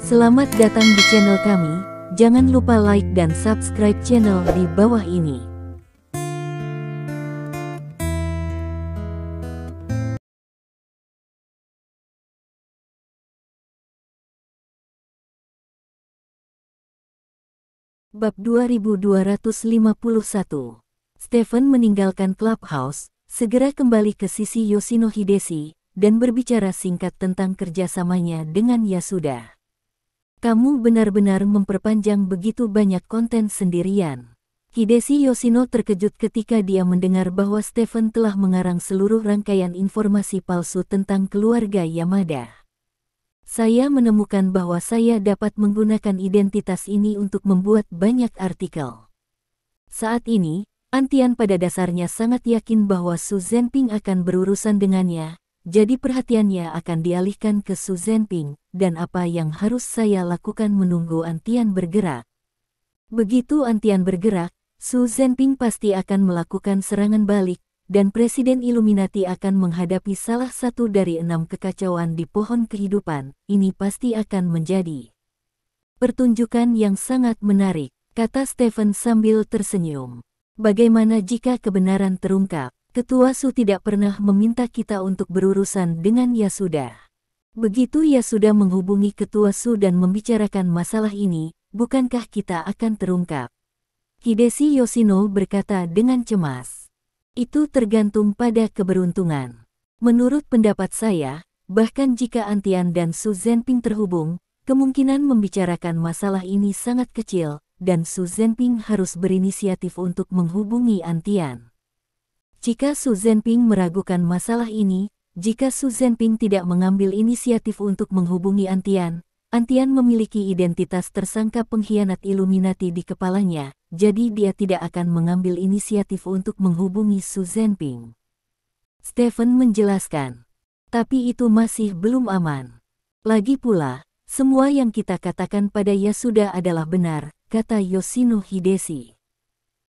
Selamat datang di channel kami, jangan lupa like dan subscribe channel di bawah ini. Bab 2251. Stephen meninggalkan Clubhouse, segera kembali ke sisi Yoshino Hideshi, dan berbicara singkat tentang kerjasamanya dengan Yasuda. Kamu benar-benar memperpanjang begitu banyak konten sendirian. Hideshi Yoshino terkejut ketika dia mendengar bahwa Stephen telah mengarang seluruh rangkaian informasi palsu tentang keluarga Yamada. Saya menemukan bahwa saya dapat menggunakan identitas ini untuk membuat banyak artikel. Saat ini, Antian pada dasarnya sangat yakin bahwa Su Zhenping akan berurusan dengannya, jadi perhatiannya akan dialihkan ke Su Zhenping, dan apa yang harus saya lakukan menunggu Antian bergerak. Begitu Antian bergerak, Su Zhenping pasti akan melakukan serangan balik, dan Presiden Illuminati akan menghadapi salah satu dari 6 kekacauan di pohon kehidupan. Ini pasti akan menjadi pertunjukan yang sangat menarik, kata Stephen sambil tersenyum. Bagaimana jika kebenaran terungkap? Ketua Su tidak pernah meminta kita untuk berurusan dengan Yasuda. Begitu Yasuda menghubungi Ketua Su dan membicarakan masalah ini, bukankah kita akan terungkap? Hideshi Yoshino berkata dengan cemas. Itu tergantung pada keberuntungan. Menurut pendapat saya, bahkan jika Antian dan Su Zhenping terhubung, kemungkinan membicarakan masalah ini sangat kecil, dan Su Zhenping harus berinisiatif untuk menghubungi Antian. Jika Su Zhenping meragukan masalah ini, jika Su Zhenping tidak mengambil inisiatif untuk menghubungi Antian, Antian memiliki identitas tersangka pengkhianat Illuminati di kepalanya, jadi dia tidak akan mengambil inisiatif untuk menghubungi Su Zhenping. Stephen menjelaskan. Tapi itu masih belum aman. Lagi pula, semua yang kita katakan pada Yasuda adalah benar, kata Yoshino Hideshi.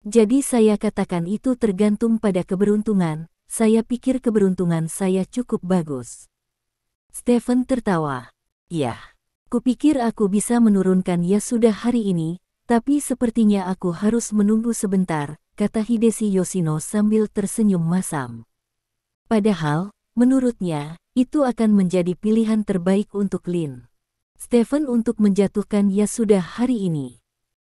Jadi saya katakan itu tergantung pada keberuntungan, saya pikir keberuntungan saya cukup bagus. Stephen tertawa. Ya. Kupikir aku bisa menurunkan Yasuda hari ini, tapi sepertinya aku harus menunggu sebentar, kata Hideshi Yoshino sambil tersenyum masam. Padahal, menurutnya, itu akan menjadi pilihan terbaik untuk Lin Stephen untuk menjatuhkan Yasuda hari ini.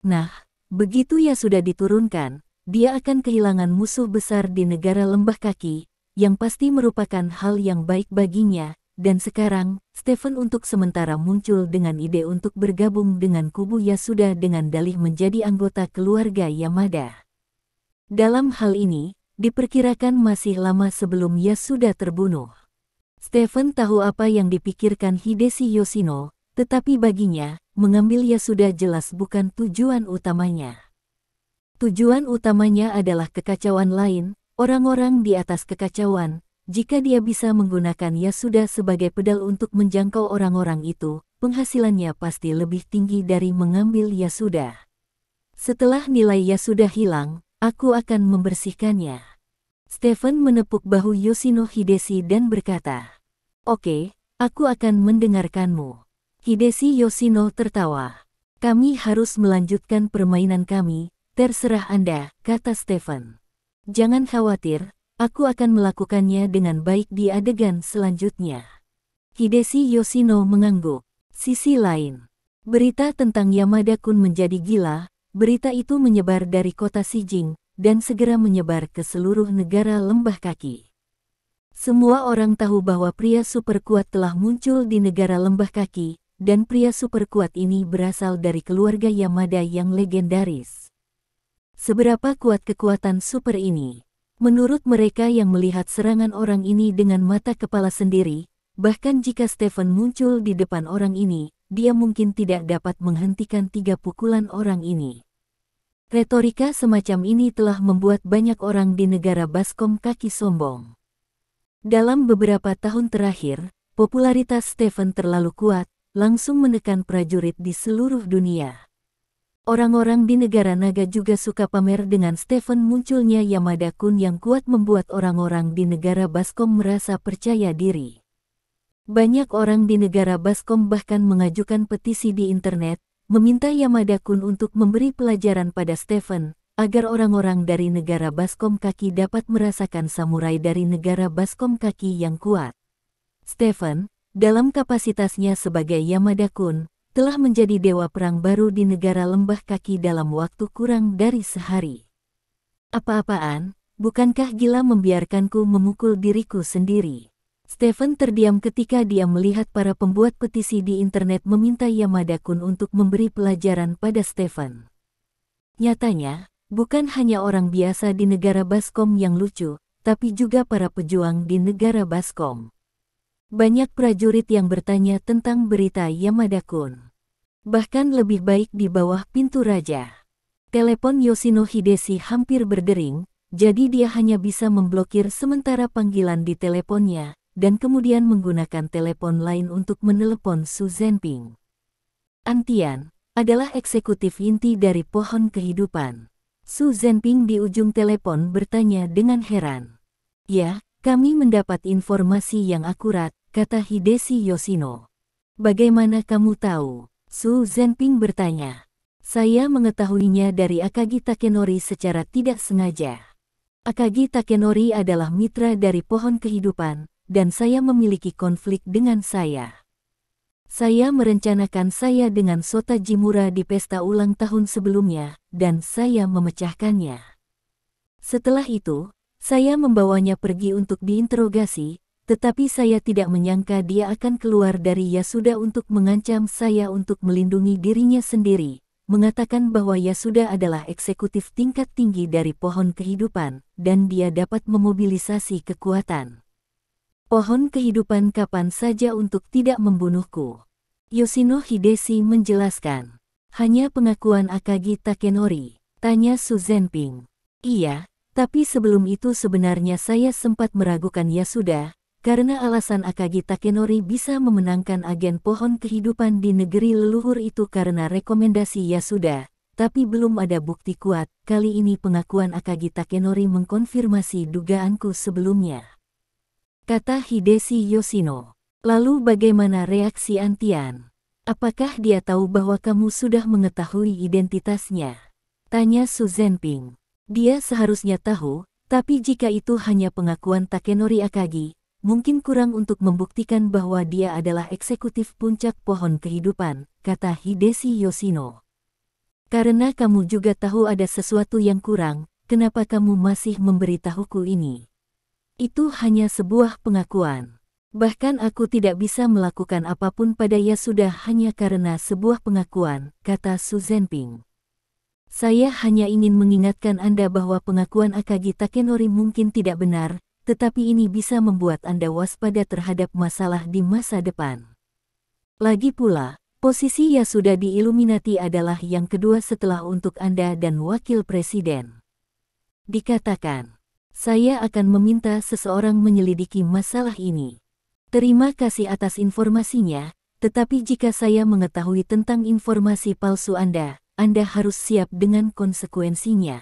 Nah, begitu Yasuda diturunkan, dia akan kehilangan musuh besar di negara lembah kaki, yang pasti merupakan hal yang baik baginya. Dan sekarang, Stephen untuk sementara muncul dengan ide untuk bergabung dengan kubu Yasuda dengan dalih menjadi anggota keluarga Yamada. Dalam hal ini, diperkirakan masih lama sebelum Yasuda terbunuh. Stephen tahu apa yang dipikirkan Hideshi Yoshino, tetapi baginya, mengambil Yasuda jelas bukan tujuan utamanya. Tujuan utamanya adalah kekacauan lain, orang-orang di atas kekacauan. Jika dia bisa menggunakan Yasuda sebagai pedal untuk menjangkau orang-orang itu, penghasilannya pasti lebih tinggi dari mengambil Yasuda. Setelah nilai Yasuda hilang, aku akan membersihkannya. Stephen menepuk bahu Yoshino Hideshi dan berkata, "Oke, aku akan mendengarkanmu." Hideshi Yoshino tertawa. "Kami harus melanjutkan permainan kami, terserah Anda," kata Stephen. "Jangan khawatir. Aku akan melakukannya dengan baik di adegan selanjutnya." Hideshi Yoshino mengangguk. Sisi lain, berita tentang Yamada-kun menjadi gila. Berita itu menyebar dari kota Shijing, dan segera menyebar ke seluruh negara lembah kaki. Semua orang tahu bahwa pria super kuat telah muncul di negara lembah kaki, dan pria super kuat ini berasal dari keluarga Yamada yang legendaris. Seberapa kuat kekuatan super ini? Menurut mereka yang melihat serangan orang ini dengan mata kepala sendiri, bahkan jika Stephen muncul di depan orang ini, dia mungkin tidak dapat menghentikan 3 pukulan orang ini. Retorika semacam ini telah membuat banyak orang di negara Baskom kaki sombong. Dalam beberapa tahun terakhir, popularitas Stephen terlalu kuat, langsung menekan prajurit di seluruh dunia. Orang-orang di negara naga juga suka pamer dengan Stephen. Munculnya Yamada-kun yang kuat membuat orang-orang di negara Baskom merasa percaya diri. Banyak orang di negara Baskom bahkan mengajukan petisi di internet, meminta Yamada-kun untuk memberi pelajaran pada Stephen, agar orang-orang dari negara Baskom Kaki dapat merasakan samurai dari negara Baskom Kaki yang kuat. Stephen, dalam kapasitasnya sebagai Yamada-kun, telah menjadi dewa perang baru di negara Lembah Kaki dalam waktu kurang dari sehari. Apa-apaan, bukankah gila membiarkanku memukul diriku sendiri? Stephen terdiam ketika dia melihat para pembuat petisi di internet meminta Yamada-kun untuk memberi pelajaran pada Stephen. Nyatanya, bukan hanya orang biasa di negara Baskom yang lucu, tapi juga para pejuang di negara Baskom. Banyak prajurit yang bertanya tentang berita Yamada-kun. Bahkan lebih baik di bawah pintu raja. Telepon Yoshino Hideshi hampir berdering, jadi dia hanya bisa memblokir sementara panggilan di teleponnya, dan kemudian menggunakan telepon lain untuk menelepon Su Zhenping. Antian adalah eksekutif inti dari pohon kehidupan. Su Zhenping di ujung telepon bertanya dengan heran. Ya, kami mendapat informasi yang akurat, kata Hideshi Yoshino. Bagaimana kamu tahu? Su Zhenping bertanya. Saya mengetahuinya dari Akagi Takenori secara tidak sengaja. Akagi Takenori adalah mitra dari pohon kehidupan, dan saya memiliki konflik dengan saya. Saya merencanakan saya dengan Sota Jimura di pesta ulang tahun sebelumnya, dan saya memecahkannya. Setelah itu, saya membawanya pergi untuk diinterogasi, tetapi saya tidak menyangka dia akan keluar dari Yasuda untuk mengancam saya untuk melindungi dirinya sendiri, mengatakan bahwa Yasuda adalah eksekutif tingkat tinggi dari pohon kehidupan, dan dia dapat memobilisasi kekuatan pohon kehidupan kapan saja untuk tidak membunuhku. Yoshino Hideshi menjelaskan. Hanya pengakuan Akagi Takenori, tanya Su Zhenping. Iya, tapi sebelum itu sebenarnya saya sempat meragukan Yasuda, karena alasan Akagi Takenori bisa memenangkan agen pohon kehidupan di negeri leluhur itu karena rekomendasi Yasuda, tapi belum ada bukti kuat. Kali ini pengakuan Akagi Takenori mengkonfirmasi dugaanku sebelumnya, kata Hideshi Yoshino. Lalu bagaimana reaksi Antian? Apakah dia tahu bahwa kamu sudah mengetahui identitasnya? Tanya Su Zhenping. Dia seharusnya tahu, tapi jika itu hanya pengakuan Takenori Akagi, mungkin kurang untuk membuktikan bahwa dia adalah eksekutif puncak pohon kehidupan, kata Hideshi Yoshino. Karena kamu juga tahu ada sesuatu yang kurang, kenapa kamu masih memberitahuku ini? Itu hanya sebuah pengakuan. Bahkan aku tidak bisa melakukan apapun pada Yasuda hanya karena sebuah pengakuan, kata Su Zhenping. Saya hanya ingin mengingatkan Anda bahwa pengakuan Akagi Takenori mungkin tidak benar, tetapi ini bisa membuat Anda waspada terhadap masalah di masa depan. Lagi pula, posisi Yasuda di Illuminati adalah yang kedua setelah untuk Anda dan Wakil Presiden. Dikatakan. Saya akan meminta seseorang menyelidiki masalah ini. Terima kasih atas informasinya, tetapi jika saya mengetahui tentang informasi palsu Anda harus siap dengan konsekuensinya.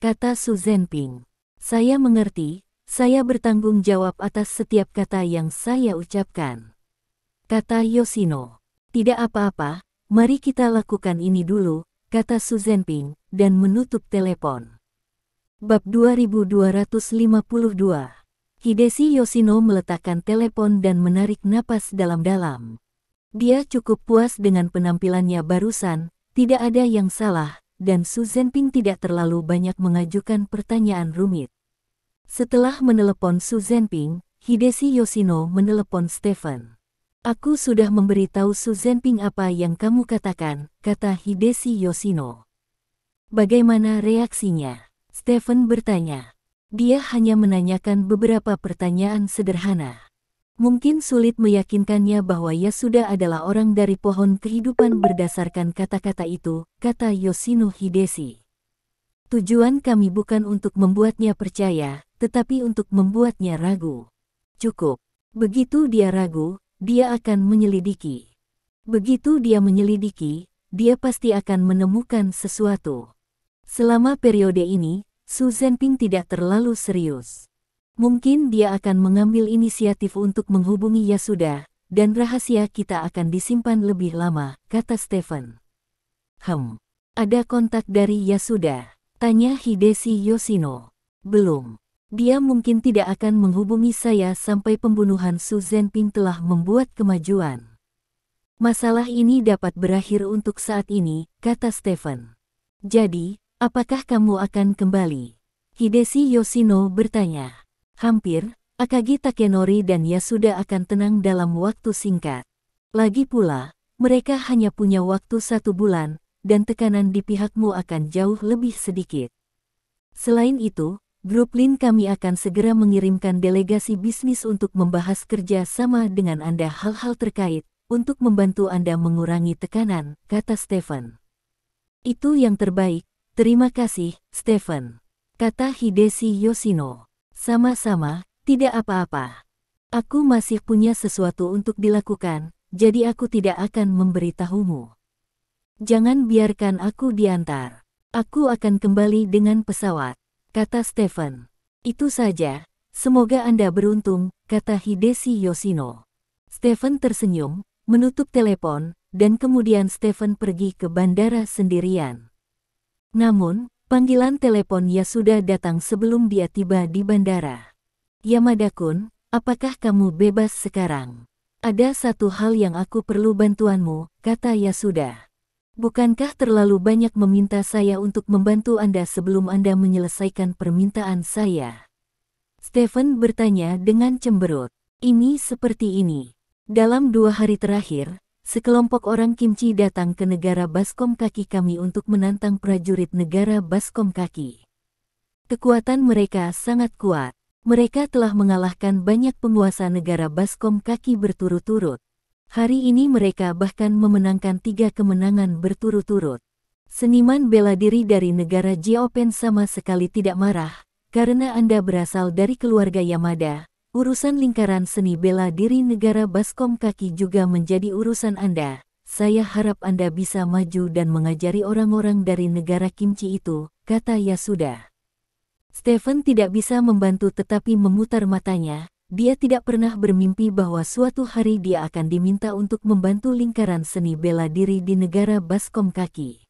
Kata Su Zhenping. Saya mengerti, saya bertanggung jawab atas setiap kata yang saya ucapkan. Kata Yoshino. Tidak apa-apa, mari kita lakukan ini dulu, kata Su Zhenping, dan menutup telepon. Bab 2252. Hideshi Yoshino meletakkan telepon dan menarik napas dalam-dalam. Dia cukup puas dengan penampilannya barusan, tidak ada yang salah, dan Su Zhenping tidak terlalu banyak mengajukan pertanyaan rumit. Setelah menelepon Su Zhenping, Hideshi Yoshino menelepon Stephen. Aku sudah memberitahu Su Zhenping apa yang kamu katakan, kata Hideshi Yoshino. Bagaimana reaksinya? Stephen bertanya. Dia hanya menanyakan beberapa pertanyaan sederhana. Mungkin sulit meyakinkannya bahwa Yasuda adalah orang dari pohon kehidupan berdasarkan kata-kata itu, kata Yoshino Hideshi. Tujuan kami bukan untuk membuatnya percaya, tetapi untuk membuatnya ragu. Cukup. Begitu dia ragu, dia akan menyelidiki. Begitu dia menyelidiki, dia pasti akan menemukan sesuatu. Selama periode ini, Su Zhenping tidak terlalu serius. Mungkin dia akan mengambil inisiatif untuk menghubungi Yasuda, dan rahasia kita akan disimpan lebih lama, kata Stephen. Ada kontak dari Yasuda? Tanya Hideshi Yoshino. Belum. Dia mungkin tidak akan menghubungi saya sampai pembunuhan Su Zhenping telah membuat kemajuan. Masalah ini dapat berakhir untuk saat ini, kata Stephen. Jadi, apakah kamu akan kembali? Hideshi Yoshino bertanya. Hampir, Akagi Takenori dan Yasuda akan tenang dalam waktu singkat. Lagi pula, mereka hanya punya waktu 1 bulan, dan tekanan di pihakmu akan jauh lebih sedikit. Selain itu, grup Lin kami akan segera mengirimkan delegasi bisnis untuk membahas kerja sama dengan Anda hal-hal terkait, untuk membantu Anda mengurangi tekanan, kata Stephen. Itu yang terbaik, terima kasih, Stephen, kata Hideshi Yoshino. Sama-sama, tidak apa-apa. Aku masih punya sesuatu untuk dilakukan, jadi aku tidak akan memberitahumu. Jangan biarkan aku diantar. Aku akan kembali dengan pesawat, kata Stephen. Itu saja, semoga Anda beruntung, kata Hideshi Yoshino. Stephen tersenyum, menutup telepon, dan kemudian Stephen pergi ke bandara sendirian. Namun, panggilan telepon Yasuda datang sebelum dia tiba di bandara. Yamada-kun, apakah kamu bebas sekarang? Ada satu hal yang aku perlu bantuanmu, kata Yasuda. Bukankah terlalu banyak meminta saya untuk membantu Anda sebelum Anda menyelesaikan permintaan saya? Stephen bertanya dengan cemberut. Ini seperti ini. Dalam 2 hari terakhir, sekelompok orang Kimchi datang ke negara Baskom Kaki kami untuk menantang prajurit negara Baskom Kaki. Kekuatan mereka sangat kuat. Mereka telah mengalahkan banyak penguasa negara Baskom Kaki berturut-turut. Hari ini mereka bahkan memenangkan 3 kemenangan berturut-turut. Seniman bela diri dari negara Jiopen sama sekali tidak marah, karena Anda berasal dari keluarga Yamada. Urusan lingkaran seni bela diri negara Baskom Kaki juga menjadi urusan Anda. Saya harap Anda bisa maju dan mengajari orang-orang dari negara Kimchi itu, kata Yasuda. Stephen tidak bisa membantu tetapi memutar matanya. Dia tidak pernah bermimpi bahwa suatu hari dia akan diminta untuk membantu lingkaran seni bela diri di negara Baskom Kaki.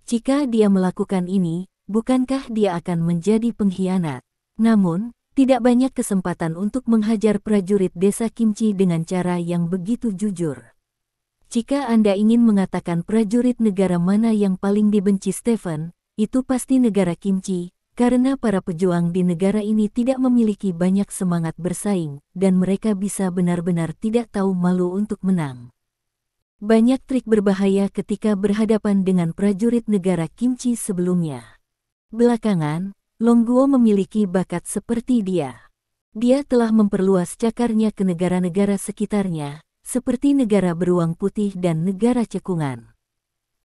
Jika dia melakukan ini, bukankah dia akan menjadi pengkhianat? Namun, tidak banyak kesempatan untuk menghajar prajurit desa Kimchi dengan cara yang begitu jujur. Jika Anda ingin mengatakan prajurit negara mana yang paling dibenci Stephen, itu pasti negara Kimchi, karena para pejuang di negara ini tidak memiliki banyak semangat bersaing, dan mereka bisa benar-benar tidak tahu malu untuk menang. Banyak trik berbahaya ketika berhadapan dengan prajurit negara Kimchi sebelumnya. Belakangan, Longguo memiliki bakat seperti dia. Dia telah memperluas cakarnya ke negara-negara sekitarnya, seperti negara beruang putih dan negara cekungan.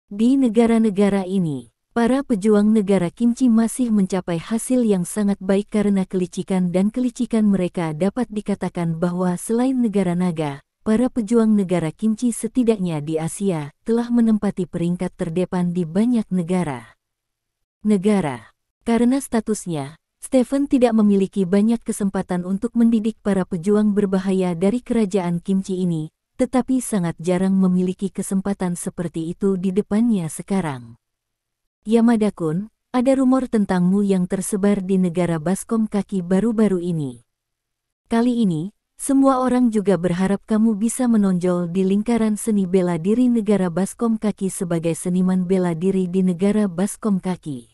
Di negara-negara ini, para pejuang negara Kimchi masih mencapai hasil yang sangat baik karena kelicikan dan kelicikan mereka dapat dikatakan bahwa selain negara naga, para pejuang negara Kimchi setidaknya di Asia telah menempati peringkat terdepan di banyak negara. Karena statusnya, Stephen tidak memiliki banyak kesempatan untuk mendidik para pejuang berbahaya dari kerajaan Kimchi ini, tetapi sangat jarang memiliki kesempatan seperti itu di depannya sekarang. Yamada-kun, ada rumor tentangmu yang tersebar di negara Baskom Kaki baru-baru ini. Kali ini, semua orang juga berharap kamu bisa menonjol di lingkaran seni bela diri negara Baskom Kaki sebagai seniman bela diri di negara Baskom Kaki.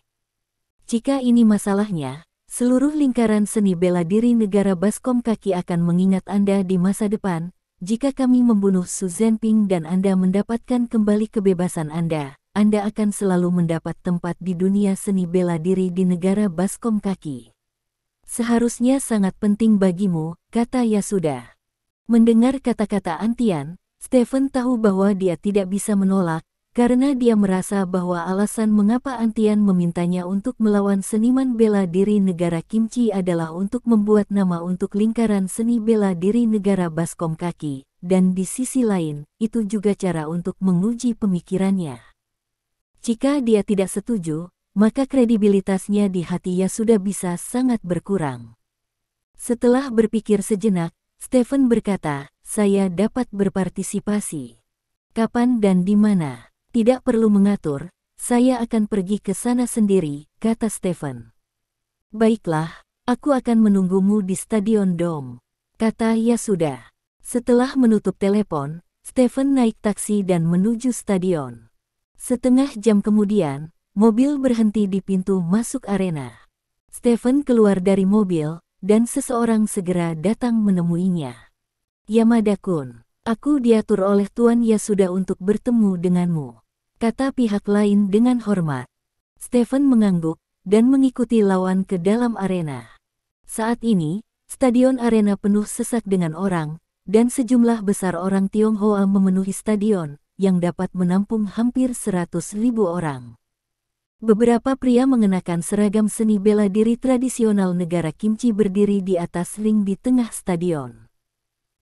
Jika ini masalahnya, seluruh lingkaran seni bela diri negara Baskom Kaki akan mengingat Anda di masa depan. Jika kami membunuh Su Zhenping dan Anda mendapatkan kembali kebebasan Anda akan selalu mendapat tempat di dunia seni bela diri di negara Baskom Kaki. Seharusnya sangat penting bagimu, kata Yasuda. Mendengar kata-kata Antian, Stephen tahu bahwa dia tidak bisa menolak, karena dia merasa bahwa alasan mengapa Antian memintanya untuk melawan seniman bela diri negara Kimchi adalah untuk membuat nama untuk lingkaran seni bela diri negara Baskom Kaki, dan di sisi lain, itu juga cara untuk menguji pemikirannya. Jika dia tidak setuju, maka kredibilitasnya di hati Yasuda bisa sangat berkurang. Setelah berpikir sejenak, Stephen berkata, saya dapat berpartisipasi. Kapan dan di mana? Tidak perlu mengatur, saya akan pergi ke sana sendiri, kata Stephen. Baiklah, aku akan menunggumu di Stadion Dome, kata Yasuda. Setelah menutup telepon, Stephen naik taksi dan menuju stadion. Setengah jam kemudian, mobil berhenti di pintu masuk arena. Stephen keluar dari mobil, dan seseorang segera datang menemuinya. Yamada-kun, aku diatur oleh Tuan Yasuda untuk bertemu denganmu, kata pihak lain dengan hormat. Stephen mengangguk, dan mengikuti lawan ke dalam arena. Saat ini, stadion arena penuh sesak dengan orang, dan sejumlah besar orang Tionghoa memenuhi stadion, yang dapat menampung hampir 100.000 orang. Beberapa pria mengenakan seragam seni bela diri tradisional negara Kimchi berdiri di atas ring di tengah stadion.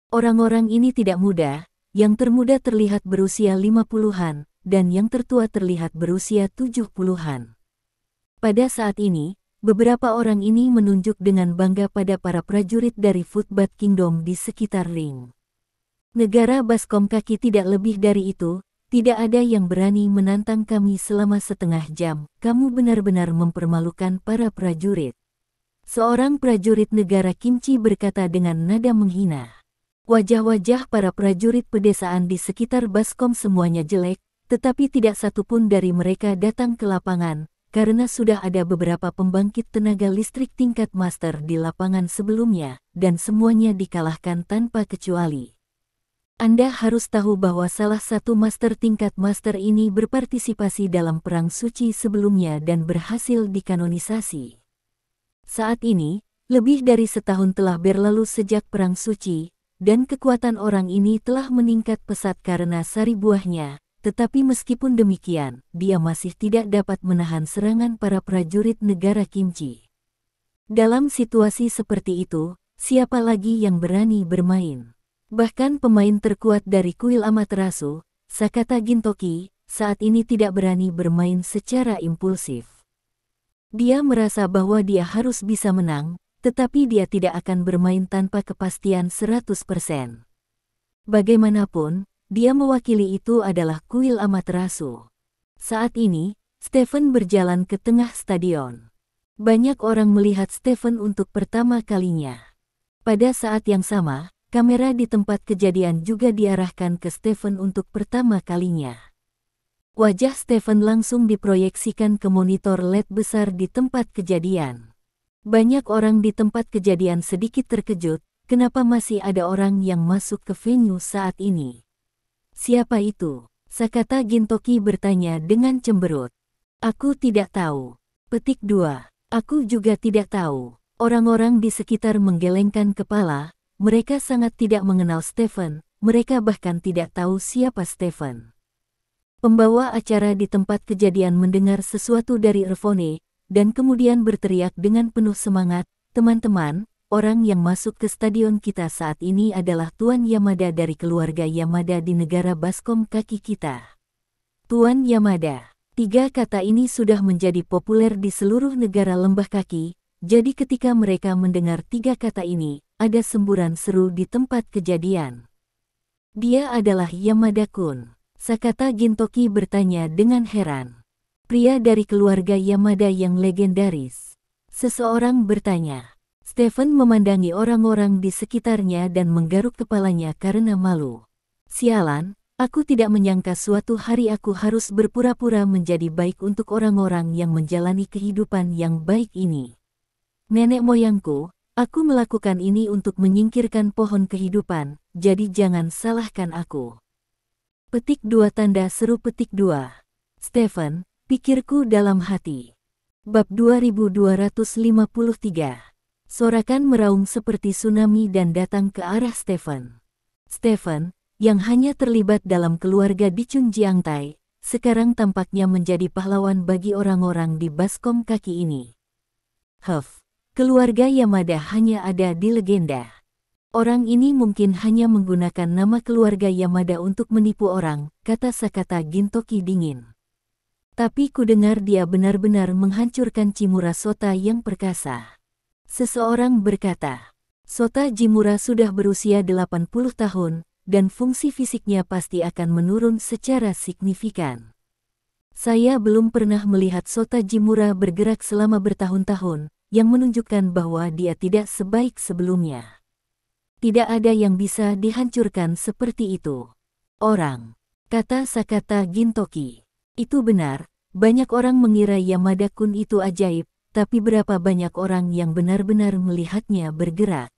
Orang-orang ini tidak muda, yang termuda terlihat berusia 50-an, dan yang tertua terlihat berusia 70-an. Pada saat ini, beberapa orang ini menunjuk dengan bangga pada para prajurit dari Footbat Kingdom di sekitar ring. Negara Baskom Kaki tidak lebih dari itu. Tidak ada yang berani menantang kami selama setengah jam, kamu benar-benar mempermalukan para prajurit. Seorang prajurit negara Kimchi berkata dengan nada menghina. Wajah-wajah para prajurit pedesaan di sekitar Baskom semuanya jelek, tetapi tidak satupun dari mereka datang ke lapangan, karena sudah ada beberapa pembangkit tenaga listrik tingkat master di lapangan sebelumnya, dan semuanya dikalahkan tanpa kecuali. Anda harus tahu bahwa salah satu master tingkat master ini berpartisipasi dalam perang suci sebelumnya dan berhasil dikanonisasi. Saat ini, lebih dari setahun telah berlalu sejak perang suci, dan kekuatan orang ini telah meningkat pesat karena sari buahnya, tetapi meskipun demikian, dia masih tidak dapat menahan serangan para prajurit negara Kimchi. Dalam situasi seperti itu, siapa lagi yang berani bermain? Bahkan pemain terkuat dari kuil Amaterasu, Sakata Gintoki, saat ini tidak berani bermain secara impulsif. Dia merasa bahwa dia harus bisa menang, tetapi dia tidak akan bermain tanpa kepastian 100%. Bagaimanapun, dia mewakili itu adalah kuil Amaterasu. Saat ini, Stephen berjalan ke tengah stadion. Banyak orang melihat Stephen untuk pertama kalinya. Pada saat yang sama, kamera di tempat kejadian juga diarahkan ke Stephen untuk pertama kalinya. Wajah Stephen langsung diproyeksikan ke monitor LED besar di tempat kejadian. Banyak orang di tempat kejadian sedikit terkejut, kenapa masih ada orang yang masuk ke venue saat ini? Siapa itu? Sakata Gintoki bertanya dengan cemberut. Aku tidak tahu. Petik 2. Aku juga tidak tahu. Orang-orang di sekitar menggelengkan kepala. Mereka sangat tidak mengenal Stephen, mereka bahkan tidak tahu siapa Stephen. Pembawa acara di tempat kejadian mendengar sesuatu dari earphone, dan kemudian berteriak dengan penuh semangat, teman-teman, orang yang masuk ke stadion kita saat ini adalah Tuan Yamada dari keluarga Yamada di negara Baskom Kaki kita. Tuan Yamada. 3 kata ini sudah menjadi populer di seluruh negara lembah kaki, jadi ketika mereka mendengar 3 kata ini, ada semburan seru di tempat kejadian. Dia adalah Yamada-kun. Sakata Gintoki bertanya dengan heran. Pria dari keluarga Yamada yang legendaris. Seseorang bertanya. Stephen memandangi orang-orang di sekitarnya dan menggaruk kepalanya karena malu. Sialan, aku tidak menyangka suatu hari aku harus berpura-pura menjadi baik untuk orang-orang yang menjalani kehidupan yang baik ini. Nenek moyangku, aku melakukan ini untuk menyingkirkan pohon kehidupan, jadi jangan salahkan aku. Petik 2 tanda seru petik 2. Stephen, pikirku dalam hati. Bab 2253. Sorakan meraung seperti tsunami dan datang ke arah Stephen. Stephen, yang hanya terlibat dalam keluarga di Chunjiangtai, sekarang tampaknya menjadi pahlawan bagi orang-orang di Baskom Kaki ini. Keluarga Yamada hanya ada di legenda. Orang ini mungkin hanya menggunakan nama keluarga Yamada untuk menipu orang, kata Sakata Gintoki dingin. Tapi kudengar dia benar-benar menghancurkan Chimura Sota yang perkasa. Seseorang berkata, Sota Jimura sudah berusia 80 tahun, dan fungsi fisiknya pasti akan menurun secara signifikan. Saya belum pernah melihat Sota Jimura bergerak selama bertahun-tahun, yang menunjukkan bahwa dia tidak sebaik sebelumnya. Tidak ada yang bisa dihancurkan seperti itu. Orang, kata Sakata Gintoki. Itu benar, banyak orang mengira Yamada-kun itu ajaib, tapi berapa banyak orang yang benar-benar melihatnya bergerak?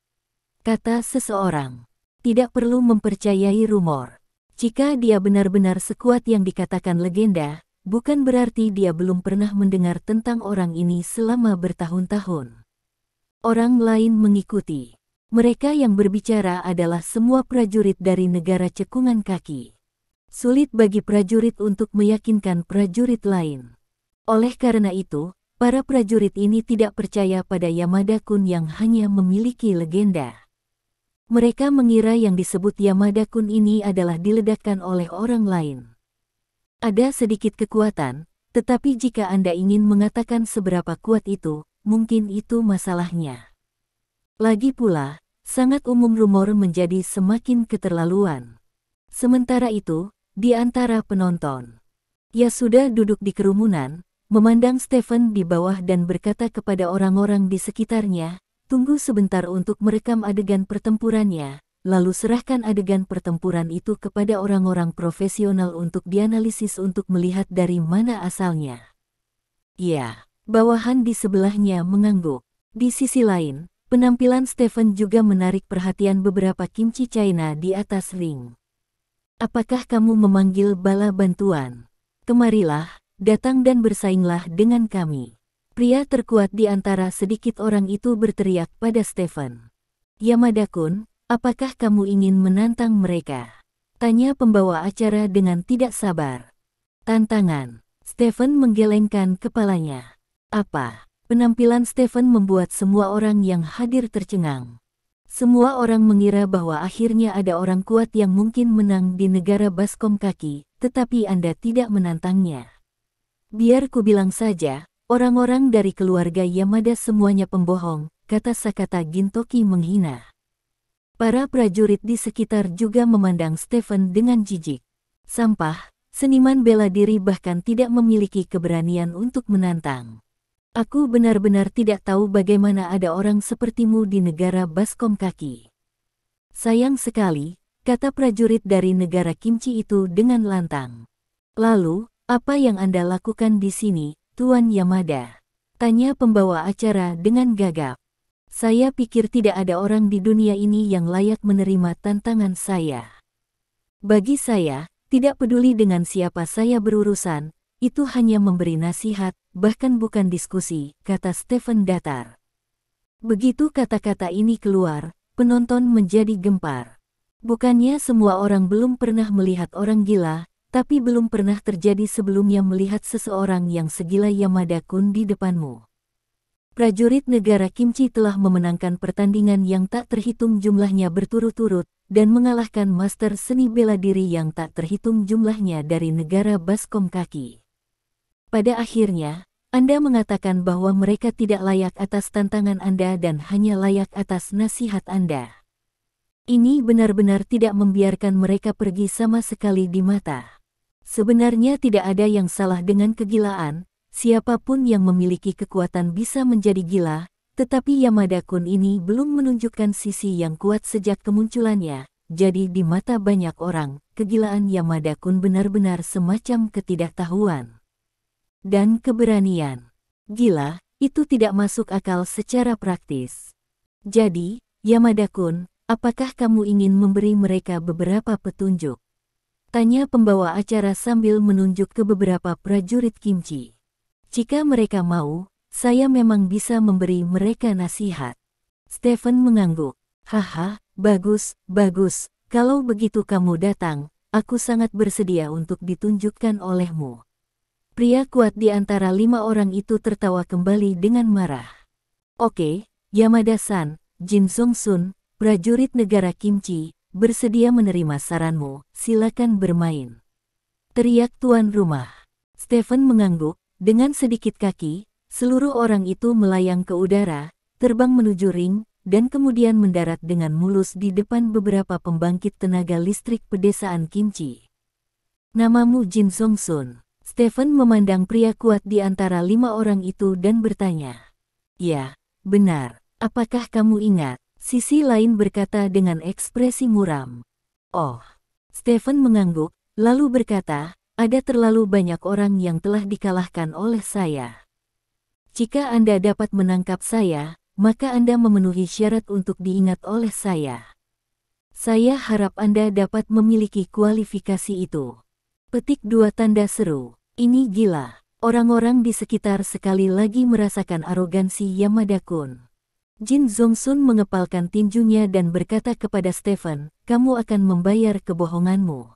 Kata seseorang. Tidak perlu mempercayai rumor. Jika dia benar-benar sekuat yang dikatakan legenda, bukan berarti dia belum pernah mendengar tentang orang ini selama bertahun-tahun. Orang lain mengikuti. Mereka yang berbicara adalah semua prajurit dari negara cekungan kaki. Sulit bagi prajurit untuk meyakinkan prajurit lain. Oleh karena itu, para prajurit ini tidak percaya pada Yamada-kun yang hanya memiliki legenda. Mereka mengira yang disebut Yamada-kun ini adalah diledakkan oleh orang lain. Ada sedikit kekuatan, tetapi jika Anda ingin mengatakan seberapa kuat itu, mungkin itu masalahnya. Lagi pula, sangat umum rumor menjadi semakin keterlaluan. Sementara itu, di antara penonton, Yasuda duduk di kerumunan, memandang Stephen di bawah dan berkata kepada orang-orang di sekitarnya, "Tunggu sebentar untuk merekam adegan pertempurannya, lalu serahkan adegan pertempuran itu kepada orang-orang profesional untuk dianalisis untuk melihat dari mana asalnya." Ya, bawahan di sebelahnya mengangguk. Di sisi lain, penampilan Stephen juga menarik perhatian beberapa kimchi China di atas ring. "Apakah kamu memanggil bala bantuan? Kemarilah, datang dan bersainglah dengan kami." Pria terkuat di antara sedikit orang itu berteriak pada Stephen. "Yamada-kun, apakah kamu ingin menantang mereka?" Tanya pembawa acara dengan tidak sabar. Tantangan. Stephen menggelengkan kepalanya. Apa? Penampilan Stephen membuat semua orang yang hadir tercengang. Semua orang mengira bahwa akhirnya ada orang kuat yang mungkin menang di negara baskom kaki, tetapi Anda tidak menantangnya. "Biar ku bilang saja, orang-orang dari keluarga Yamada semuanya pembohong," kata Sakata Gintoki menghina. Para prajurit di sekitar juga memandang Stephen dengan jijik. Sampah, seniman bela diri bahkan tidak memiliki keberanian untuk menantang. "Aku benar-benar tidak tahu bagaimana ada orang sepertimu di negara baskom kaki." "Sayang sekali," kata prajurit dari negara kimchi itu dengan lantang. "Lalu, apa yang Anda lakukan di sini, Tuan Yamada?" tanya pembawa acara dengan gagap. "Saya pikir tidak ada orang di dunia ini yang layak menerima tantangan saya. Bagi saya, tidak peduli dengan siapa saya berurusan, itu hanya memberi nasihat, bahkan bukan diskusi," kata Stephen datar. Begitu kata-kata ini keluar, penonton menjadi gempar. Bukannya semua orang belum pernah melihat orang gila, tapi belum pernah terjadi sebelumnya melihat seseorang yang segila Yamada-kun di depanmu. Prajurit negara kimchi telah memenangkan pertandingan yang tak terhitung jumlahnya berturut-turut, dan mengalahkan master seni bela diri yang tak terhitung jumlahnya dari negara baskom kaki. Pada akhirnya, Anda mengatakan bahwa mereka tidak layak atas tantangan Anda dan hanya layak atas nasihat Anda. Ini benar-benar tidak membiarkan mereka pergi sama sekali di mata. Sebenarnya tidak ada yang salah dengan kegilaan, siapapun yang memiliki kekuatan bisa menjadi gila, tetapi Yamada-kun ini belum menunjukkan sisi yang kuat sejak kemunculannya, jadi di mata banyak orang, kegilaan Yamada-kun benar-benar semacam ketidaktahuan dan keberanian. Gila, itu tidak masuk akal secara praktis. Jadi, Yamada-kun, apakah kamu ingin memberi mereka beberapa petunjuk? Tanya pembawa acara sambil menunjuk ke beberapa prajurit kimchi. "Jika mereka mau, saya memang bisa memberi mereka nasihat." Stephen mengangguk. "Haha, bagus, bagus. Kalau begitu kamu datang, aku sangat bersedia untuk ditunjukkan olehmu." Pria kuat di antara 5 orang itu tertawa kembali dengan marah. "Oke, Yamada-san, Jin Song-sun, prajurit negara kimchi, bersedia menerima saranmu, silakan bermain," teriak tuan rumah. Stephen mengangguk, dengan sedikit kaki, seluruh orang itu melayang ke udara, terbang menuju ring, dan kemudian mendarat dengan mulus di depan beberapa pembangkit tenaga listrik pedesaan Kimchi. Namamu Jin Song-sun. Stephen memandang pria kuat di antara 5 orang itu dan bertanya. Ya, benar. Apakah kamu ingat? Sisi lain berkata dengan ekspresi muram. Oh. Stephen mengangguk, lalu berkata, ada terlalu banyak orang yang telah dikalahkan oleh saya. Jika Anda dapat menangkap saya, maka Anda memenuhi syarat untuk diingat oleh saya. Saya harap Anda dapat memiliki kualifikasi itu. Petik 2 tanda seru. Ini gila. Orang-orang di sekitar sekali lagi merasakan arogansi Yamada-kun. Jin Song-sun mengepalkan tinjunya dan berkata kepada Stephen, kamu akan membayar kebohonganmu.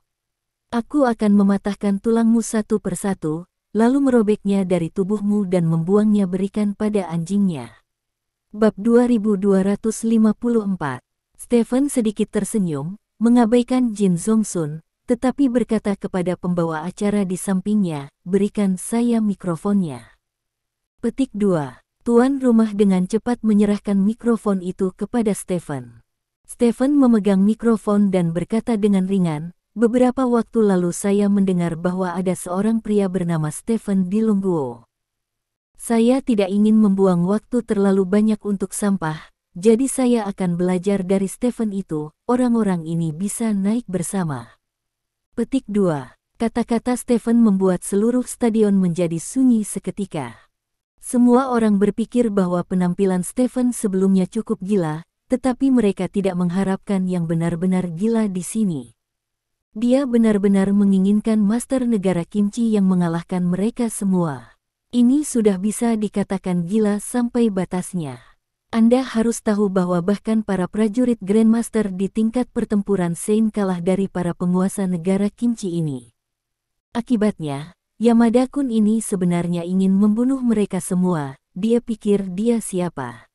Aku akan mematahkan tulangmu satu persatu, lalu merobeknya dari tubuhmu dan membuangnya berikan pada anjingnya. Bab 2254. Stephen sedikit tersenyum, mengabaikan Jin Song-sun, tetapi berkata kepada pembawa acara di sampingnya, berikan saya mikrofonnya. Petik 2. Tuan rumah dengan cepat menyerahkan mikrofon itu kepada Stephen. Stephen memegang mikrofon dan berkata dengan ringan, beberapa waktu lalu saya mendengar bahwa ada seorang pria bernama Stephen di Lungguo. Saya tidak ingin membuang waktu terlalu banyak untuk sampah, jadi saya akan belajar dari Stephen itu, orang-orang ini bisa naik bersama. Petik 2. Kata-kata Stephen membuat seluruh stadion menjadi sunyi seketika. Semua orang berpikir bahwa penampilan Stephen sebelumnya cukup gila, tetapi mereka tidak mengharapkan yang benar-benar gila di sini. Dia benar-benar menginginkan Master Negara Kimchi yang mengalahkan mereka semua. Ini sudah bisa dikatakan gila sampai batasnya. Anda harus tahu bahwa bahkan para prajurit Grandmaster di tingkat pertempuran Sein kalah dari para penguasa negara Kimchi ini. Akibatnya, Yamada-kun ini sebenarnya ingin membunuh mereka semua, dia pikir dia siapa.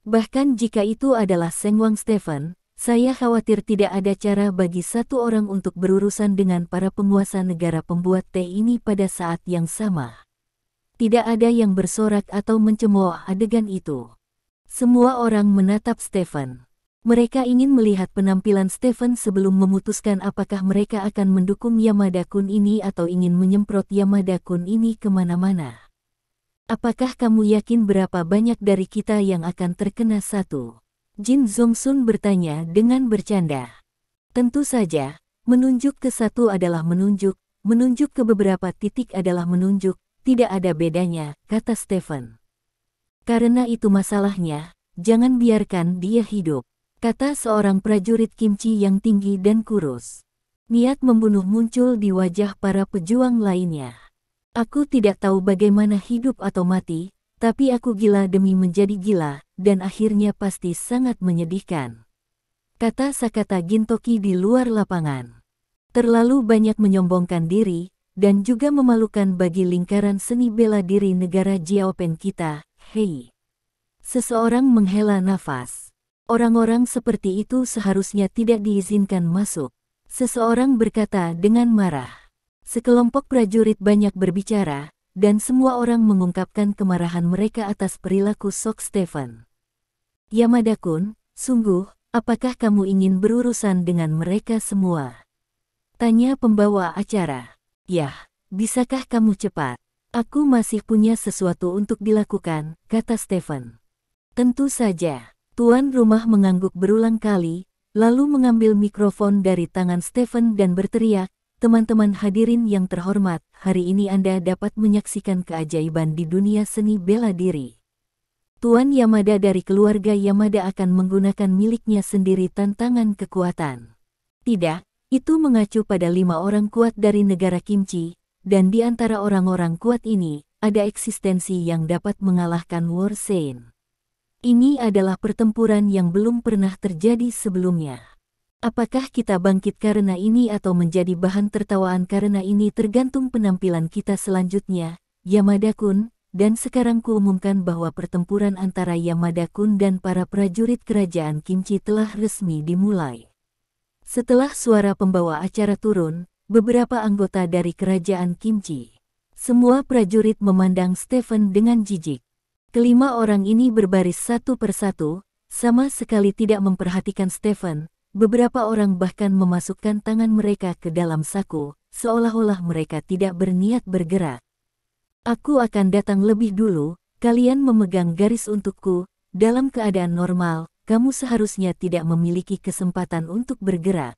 Bahkan jika itu adalah Sengwang Stephen, saya khawatir tidak ada cara bagi satu orang untuk berurusan dengan para penguasa negara pembuat teh ini pada saat yang sama. Tidak ada yang bersorak atau mencemooh adegan itu. Semua orang menatap Stephen. Mereka ingin melihat penampilan Stephen sebelum memutuskan apakah mereka akan mendukung Yamada-kun ini atau ingin menyemprot Yamada-kun ini kemana-mana. Apakah kamu yakin berapa banyak dari kita yang akan terkena satu? Jin Song-sun bertanya dengan bercanda. Tentu saja, menunjuk ke satu adalah menunjuk ke beberapa titik adalah menunjuk, tidak ada bedanya, kata Stephen. Karena itu masalahnya, jangan biarkan dia hidup, kata seorang prajurit Kimchi yang tinggi dan kurus. Niat membunuh muncul di wajah para pejuang lainnya. Aku tidak tahu bagaimana hidup atau mati, tapi aku gila demi menjadi gila, dan akhirnya pasti sangat menyedihkan. Kata Sakata Gintoki di luar lapangan. Terlalu banyak menyombongkan diri, dan juga memalukan bagi lingkaran seni bela diri negara Jiaopen kita. Hei. Seseorang menghela nafas. Orang-orang seperti itu seharusnya tidak diizinkan masuk. Seseorang berkata dengan marah. Sekelompok prajurit banyak berbicara, dan semua orang mengungkapkan kemarahan mereka atas perilaku Sok Stephen. Yamada-kun, sungguh, apakah kamu ingin berurusan dengan mereka semua? Tanya pembawa acara. Yah, bisakah kamu cepat? Aku masih punya sesuatu untuk dilakukan, kata Stephen. Tentu saja. Tuan rumah mengangguk berulang kali, lalu mengambil mikrofon dari tangan Stephen dan berteriak, teman-teman hadirin yang terhormat, hari ini Anda dapat menyaksikan keajaiban di dunia seni bela diri. Tuan Yamada dari keluarga Yamada akan menggunakan miliknya sendiri tantangan kekuatan. Tidak, itu mengacu pada 5 orang kuat dari negara Kimchi, dan di antara orang-orang kuat ini, ada eksistensi yang dapat mengalahkan War Sein. Ini adalah pertempuran yang belum pernah terjadi sebelumnya. Apakah kita bangkit karena ini atau menjadi bahan tertawaan karena ini tergantung penampilan kita selanjutnya, Yamada-kun, dan sekarang kuumumkan bahwa pertempuran antara Yamada-kun dan para prajurit kerajaan Kimchi telah resmi dimulai. Setelah suara pembawa acara turun, beberapa anggota dari kerajaan Kimchi. Semua prajurit memandang Stephen dengan jijik. Kelima orang ini berbaris satu persatu, sama sekali tidak memperhatikan Stephen. Beberapa orang bahkan memasukkan tangan mereka ke dalam saku, seolah-olah mereka tidak berniat bergerak. Aku akan datang lebih dulu, kalian memegang garis untukku, dalam keadaan normal, kamu seharusnya tidak memiliki kesempatan untuk bergerak.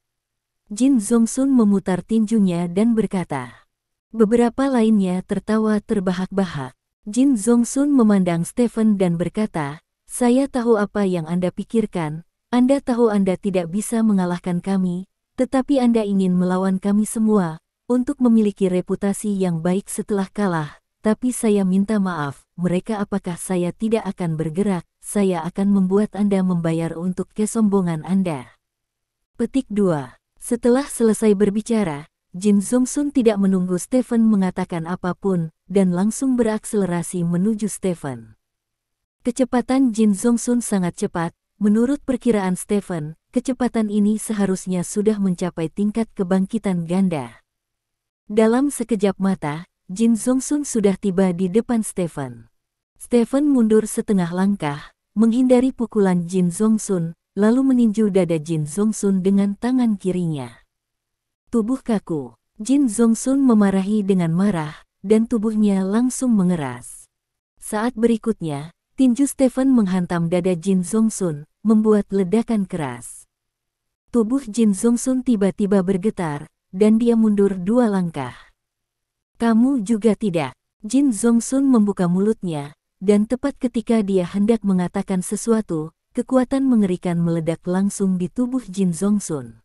Jin Zongsun memutar tinjunya dan berkata. Beberapa lainnya tertawa terbahak-bahak. Jin Zongsun memandang Stephen dan berkata, saya tahu apa yang Anda pikirkan. Anda tahu Anda tidak bisa mengalahkan kami, tetapi Anda ingin melawan kami semua, untuk memiliki reputasi yang baik setelah kalah. Tapi saya minta maaf, mereka apakah saya tidak akan bergerak, saya akan membuat Anda membayar untuk kesombongan Anda. Petik 2. Setelah selesai berbicara, Jin Zongsun tidak menunggu Stephen mengatakan apapun, dan langsung berakselerasi menuju Stephen. Kecepatan Jin Zongsun sangat cepat. Menurut perkiraan Stephen, kecepatan ini seharusnya sudah mencapai tingkat kebangkitan ganda. Dalam sekejap mata, Jin Zongsun sudah tiba di depan Stephen. Stephen mundur setengah langkah, menghindari pukulan Jin Zongsun, lalu meninju dada Jin Zongsun dengan tangan kirinya. Tubuh kaku. Jin Zongsun memarahi dengan marah, dan tubuhnya langsung mengeras. Saat berikutnya, tinju Stephen menghantam dada Jin Zongsun, membuat ledakan keras. Tubuh Jin Zongsun tiba-tiba bergetar, dan dia mundur 2 langkah. Kamu juga tidak. Jin Zongsun membuka mulutnya, dan tepat ketika dia hendak mengatakan sesuatu, kekuatan mengerikan meledak langsung di tubuh Jin Zongsun.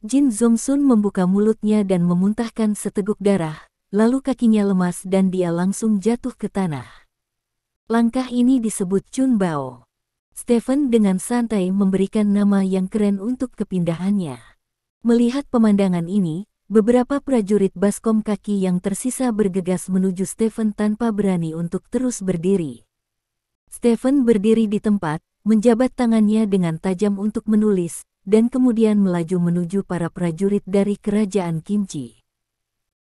Jin Zongsun membuka mulutnya dan memuntahkan seteguk darah, lalu kakinya lemas dan dia langsung jatuh ke tanah. Langkah ini disebut Chun Bao. Stephen dengan santai memberikan nama yang keren untuk kepindahannya. Melihat pemandangan ini, beberapa prajurit baskom kaki yang tersisa bergegas menuju Stephen tanpa berani untuk terus berdiri. Stephen berdiri di tempat, menjabat tangannya dengan tajam untuk menulis, dan kemudian melaju menuju para prajurit dari kerajaan Kimchi.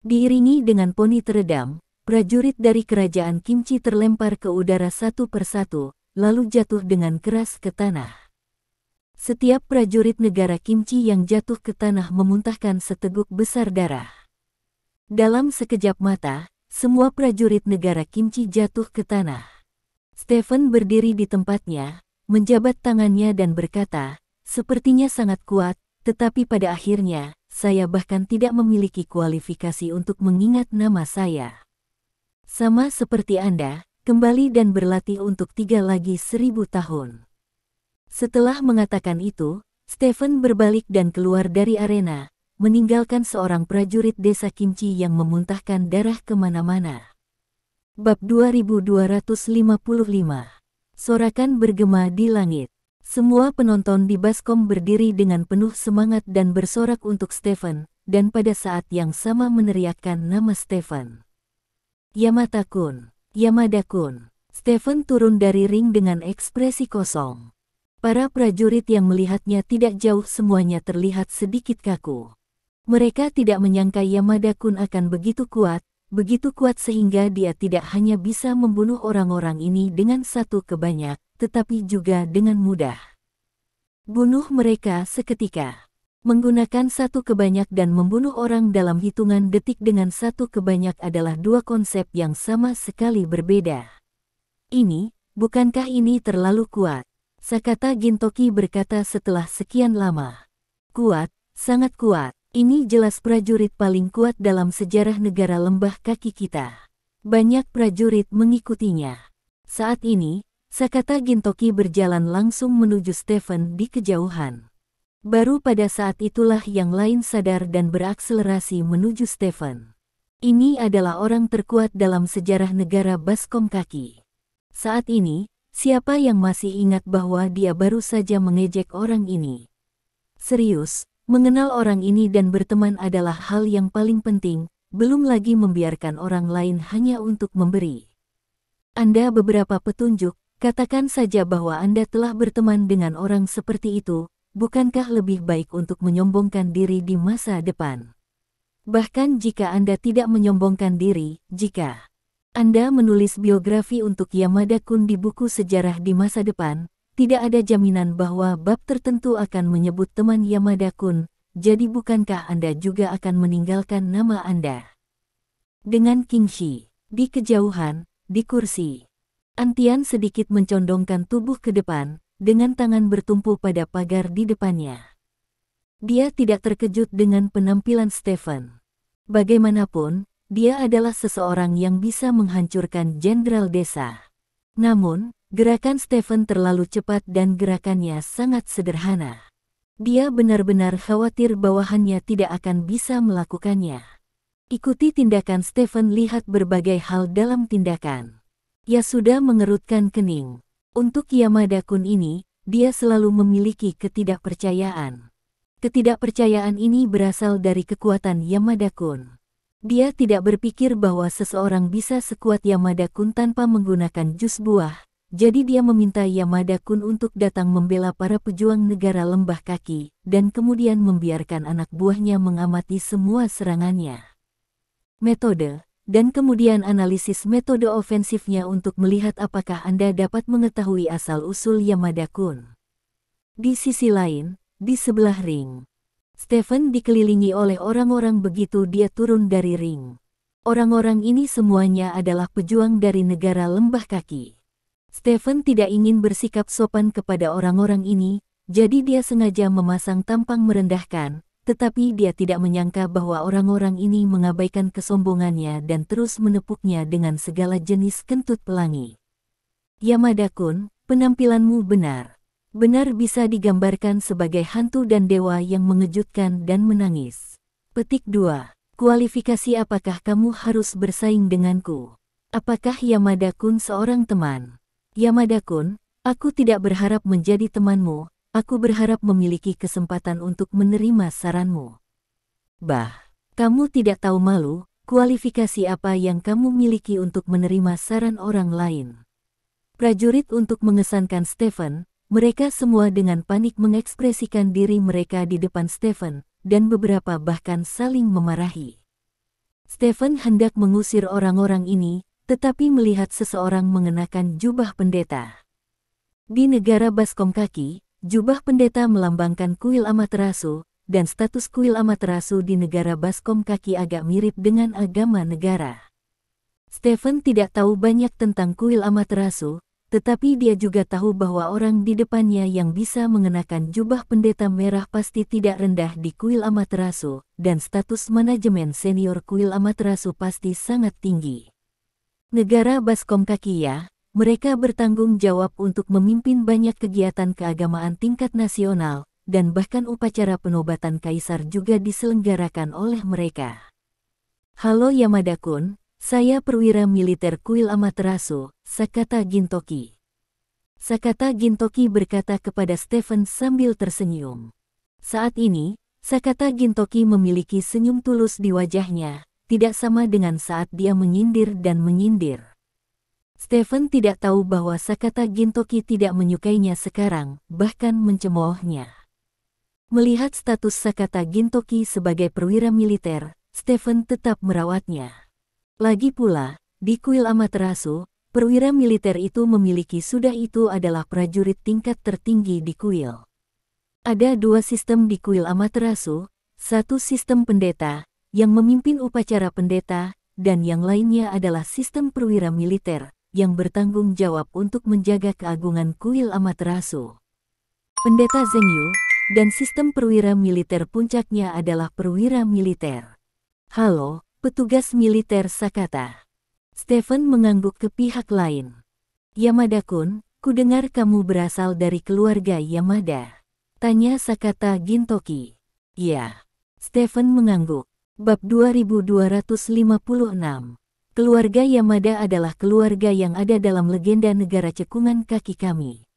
Diiringi dengan poni teredam, prajurit dari kerajaan Kimchi terlempar ke udara satu persatu, lalu jatuh dengan keras ke tanah. Setiap prajurit negara Kimchi yang jatuh ke tanah memuntahkan seteguk besar darah. Dalam sekejap mata, semua prajurit negara Kimchi jatuh ke tanah. Stephen berdiri di tempatnya, menjabat tangannya dan berkata, sepertinya sangat kuat, tetapi pada akhirnya, saya bahkan tidak memiliki kualifikasi untuk mengingat nama saya. Sama seperti Anda, kembali dan berlatih untuk 3 lagi 1000 tahun. Setelah mengatakan itu, Stephen berbalik dan keluar dari arena, meninggalkan seorang prajurit desa Kimchi yang memuntahkan darah kemana-mana. Bab 2255. Sorakan bergema di langit. Semua penonton di baskom berdiri dengan penuh semangat dan bersorak untuk Stephen, dan pada saat yang sama meneriakkan nama Stephen. Yamada-kun, Yamada-kun. Stephen turun dari ring dengan ekspresi kosong. Para prajurit yang melihatnya tidak jauh semuanya terlihat sedikit kaku. Mereka tidak menyangka Yamada-kun akan begitu kuat sehingga dia tidak hanya bisa membunuh orang-orang ini dengan satu kebanyak, tetapi juga dengan mudah. Bunuh mereka seketika. Menggunakan satu kebanyak dan membunuh orang dalam hitungan detik dengan satu kebanyak adalah 2 konsep yang sama sekali berbeda. Bukankah ini terlalu kuat? Sakata Gintoki berkata setelah sekian lama. Kuat, sangat kuat. Ini jelas prajurit paling kuat dalam sejarah negara lembah kaki kita. Banyak prajurit mengikutinya. Saat ini, Sakata Gintoki berjalan langsung menuju Stephen di kejauhan. Baru pada saat itulah yang lain sadar dan berakselerasi menuju Stephen. Ini adalah orang terkuat dalam sejarah negara baskom kaki. Saat ini, siapa yang masih ingat bahwa dia baru saja mengejek orang ini? Serius, mengenal orang ini dan berteman adalah hal yang paling penting, belum lagi membiarkan orang lain hanya untuk memberi Anda beberapa petunjuk, katakan saja bahwa Anda telah berteman dengan orang seperti itu. Bukankah lebih baik untuk menyombongkan diri di masa depan? Bahkan jika Anda tidak menyombongkan diri, jika Anda menulis biografi untuk Yamada-kun di buku sejarah di masa depan, tidak ada jaminan bahwa bab tertentu akan menyebut teman Yamada-kun, jadi bukankah Anda juga akan meninggalkan nama Anda? Dengan Kingshi, di kejauhan, di kursi. Antian sedikit mencondongkan tubuh ke depan, dengan tangan bertumpu pada pagar di depannya. Dia tidak terkejut dengan penampilan Stephen. Bagaimanapun, dia adalah seseorang yang bisa menghancurkan jenderal desa. Namun, gerakan Stephen terlalu cepat dan gerakannya sangat sederhana. Dia benar-benar khawatir bawahannya tidak akan bisa melakukannya. Ikuti tindakan Stephen. Lihat berbagai hal dalam tindakan. Yasuda mengerutkan kening. Untuk Yamada-kun ini, dia selalu memiliki ketidakpercayaan. Ketidakpercayaan ini berasal dari kekuatan Yamada-kun. Dia tidak berpikir bahwa seseorang bisa sekuat Yamada-kun tanpa menggunakan jus buah, jadi dia meminta Yamada-kun untuk datang membela para pejuang negara lembah kaki, dan kemudian membiarkan anak buahnya mengamati semua serangannya. Metode, dan kemudian analisis metode ofensifnya untuk melihat apakah Anda dapat mengetahui asal-usul Yamada-kun. Di sisi lain, di sebelah ring, Stephen dikelilingi oleh orang-orang begitu dia turun dari ring. Orang-orang ini semuanya adalah pejuang dari negara lembah kaki. Stephen tidak ingin bersikap sopan kepada orang-orang ini, jadi dia sengaja memasang tampang merendahkan, tetapi dia tidak menyangka bahwa orang-orang ini mengabaikan kesombongannya dan terus menepuknya dengan segala jenis kentut pelangi. Yamada-kun, penampilanmu benar. Benar bisa digambarkan sebagai hantu dan dewa yang mengejutkan dan menangis. Petik 2. Kualifikasi. Apakah kamu harus bersaing denganku? Apakah Yamada-kun seorang teman? Yamada-kun, aku tidak berharap menjadi temanmu, aku berharap memiliki kesempatan untuk menerima saranmu. Bah, kamu tidak tahu malu, kualifikasi apa yang kamu miliki untuk menerima saran orang lain? Prajurit untuk mengesankan Stephen. Mereka semua dengan panik mengekspresikan diri mereka di depan Stephen, dan beberapa bahkan saling memarahi. Stephen hendak mengusir orang-orang ini, tetapi melihat seseorang mengenakan jubah pendeta. Di negara Baskom Kaki, jubah pendeta melambangkan kuil Amaterasu, dan status kuil Amaterasu di negara Baskom Kaki agak mirip dengan agama negara. Stephen tidak tahu banyak tentang kuil Amaterasu, tetapi dia juga tahu bahwa orang di depannya yang bisa mengenakan jubah pendeta merah pasti tidak rendah di kuil Amaterasu, dan status manajemen senior kuil Amaterasu pasti sangat tinggi. Negara Baskom Kaki ya, mereka bertanggung jawab untuk memimpin banyak kegiatan keagamaan tingkat nasional, dan bahkan upacara penobatan kaisar juga diselenggarakan oleh mereka. Halo Yamada-kun. Saya perwira militer kuil Amaterasu, Sakata Gintoki. Sakata Gintoki berkata kepada Stephen sambil tersenyum. Saat ini, Sakata Gintoki memiliki senyum tulus di wajahnya, tidak sama dengan saat dia menyindir dan menyindir. Stephen tidak tahu bahwa Sakata Gintoki tidak menyukainya sekarang, bahkan mencemoohnya. Melihat status Sakata Gintoki sebagai perwira militer, Stephen tetap merawatnya. Lagi pula, di kuil Amaterasu, perwira militer itu memiliki sudah itu adalah prajurit tingkat tertinggi di kuil. Ada dua sistem di kuil Amaterasu, satu sistem pendeta, yang memimpin upacara pendeta, dan yang lainnya adalah sistem perwira militer, yang bertanggung jawab untuk menjaga keagungan kuil Amaterasu. Pendeta Zengyu, dan sistem perwira militer puncaknya adalah perwira militer. Halo, petugas militer Sakata. Stephen mengangguk ke pihak lain. Yamada-kun, kudengar kamu berasal dari keluarga Yamada. Tanya Sakata Gintoki. Ya. Stephen mengangguk. Bab 2256. Keluarga Yamada adalah keluarga yang ada dalam legenda negara cekungan kaki kami.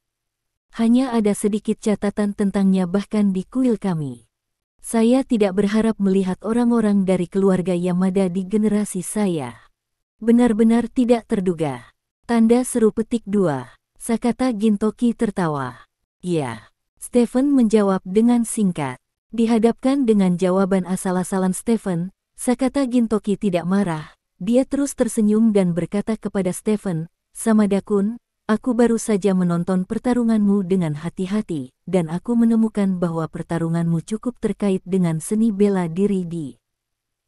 Hanya ada sedikit catatan tentangnya bahkan di kuil kami. Saya tidak berharap melihat orang-orang dari keluarga Yamada di generasi saya. Benar-benar tidak terduga. Tanda seru petik 2. Sakata Gintoki tertawa. Ya. Stephen menjawab dengan singkat. Dihadapkan dengan jawaban asal-asalan Stephen, Sakata Gintoki tidak marah. Dia terus tersenyum dan berkata kepada Stephen, Samada-kun, aku baru saja menonton pertarunganmu dengan hati-hati, dan aku menemukan bahwa pertarunganmu cukup terkait dengan seni bela diri di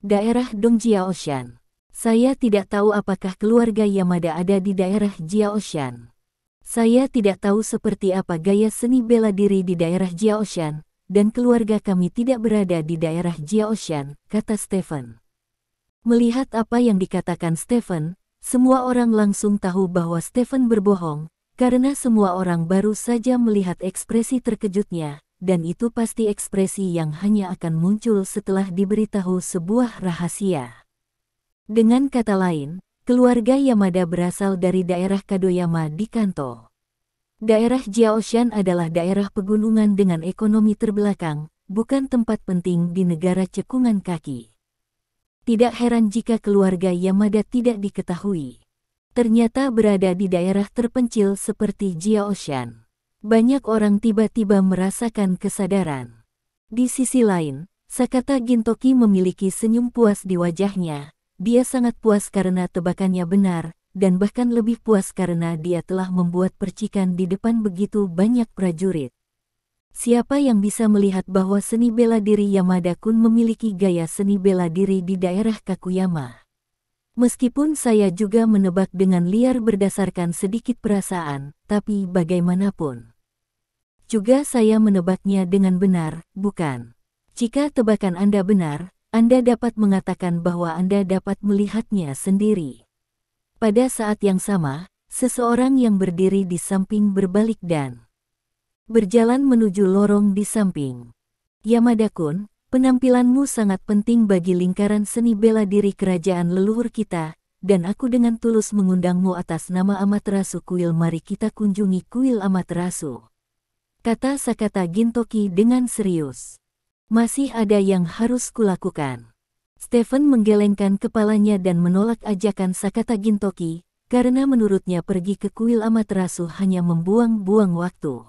daerah Dongjiaoshan. Saya tidak tahu apakah keluarga Yamada ada di daerah Jiaoshan. Saya tidak tahu seperti apa gaya seni bela diri di daerah Jiaoshan, dan keluarga kami tidak berada di daerah Jiaoshan, kata Stephen. Melihat apa yang dikatakan Stephen, semua orang langsung tahu bahwa Stephen berbohong, karena semua orang baru saja melihat ekspresi terkejutnya, dan itu pasti ekspresi yang hanya akan muncul setelah diberitahu sebuah rahasia. Dengan kata lain, keluarga Yamada berasal dari daerah Kadoyama di Kanto. Daerah Jiaoshan adalah daerah pegunungan dengan ekonomi terbelakang, bukan tempat penting di negara cekungan kaki. Tidak heran jika keluarga Yamada tidak diketahui. Ternyata berada di daerah terpencil seperti Jiaoshan. Banyak orang tiba-tiba merasakan kesadaran. Di sisi lain, Sakata Gintoki memiliki senyum puas di wajahnya. Dia sangat puas karena tebakannya benar, dan bahkan lebih puas karena dia telah membuat percikan di depan begitu banyak prajurit. Siapa yang bisa melihat bahwa seni bela diri Yamada-kun memiliki gaya seni bela diri di daerah Kakuyama? Meskipun saya juga menebak dengan liar berdasarkan sedikit perasaan, tapi bagaimanapun juga saya menebaknya dengan benar, bukan? Jika tebakan Anda benar, Anda dapat mengatakan bahwa Anda dapat melihatnya sendiri. Pada saat yang sama, seseorang yang berdiri di samping berbalik dan berjalan menuju lorong di samping. Yamada-kun, penampilanmu sangat penting bagi lingkaran seni bela diri kerajaan leluhur kita, dan aku dengan tulus mengundangmu atas nama Amaterasu Kuil. Mari kita kunjungi kuil Amaterasu, kata Sakata Gintoki dengan serius. Masih ada yang harus kulakukan. Stephen menggelengkan kepalanya dan menolak ajakan Sakata Gintoki, karena menurutnya pergi ke kuil Amaterasu hanya membuang-buang waktu.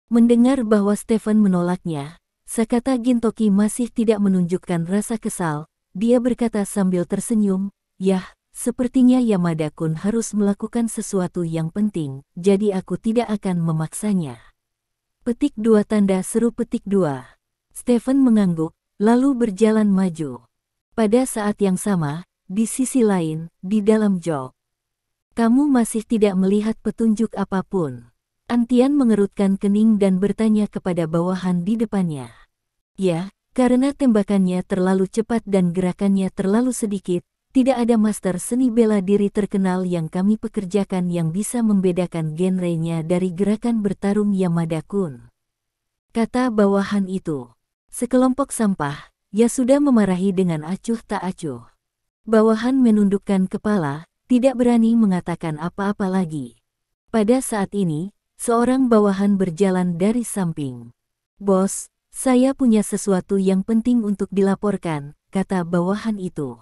Mendengar bahwa Stephen menolaknya, Sakata Gintoki masih tidak menunjukkan rasa kesal. Dia berkata sambil tersenyum, "Yah, sepertinya Yamada-kun harus melakukan sesuatu yang penting, jadi aku tidak akan memaksanya." Petik 2 tanda seru petik 2. Stephen mengangguk, lalu berjalan maju. Pada saat yang sama, di sisi lain, di dalam jok, kamu masih tidak melihat petunjuk apapun. Antian mengerutkan kening dan bertanya kepada bawahan di depannya. Ya, karena tembakannya terlalu cepat dan gerakannya terlalu sedikit, tidak ada master seni bela diri terkenal yang kami pekerjakan yang bisa membedakan genrenya dari gerakan bertarung Yamada-kun, kata bawahan itu. Sekelompok sampah, Yasuda memarahi dengan acuh tak acuh. Bawahan menundukkan kepala, tidak berani mengatakan apa-apa lagi. Pada saat ini, seorang bawahan berjalan dari samping. "Bos, saya punya sesuatu yang penting untuk dilaporkan," kata bawahan itu.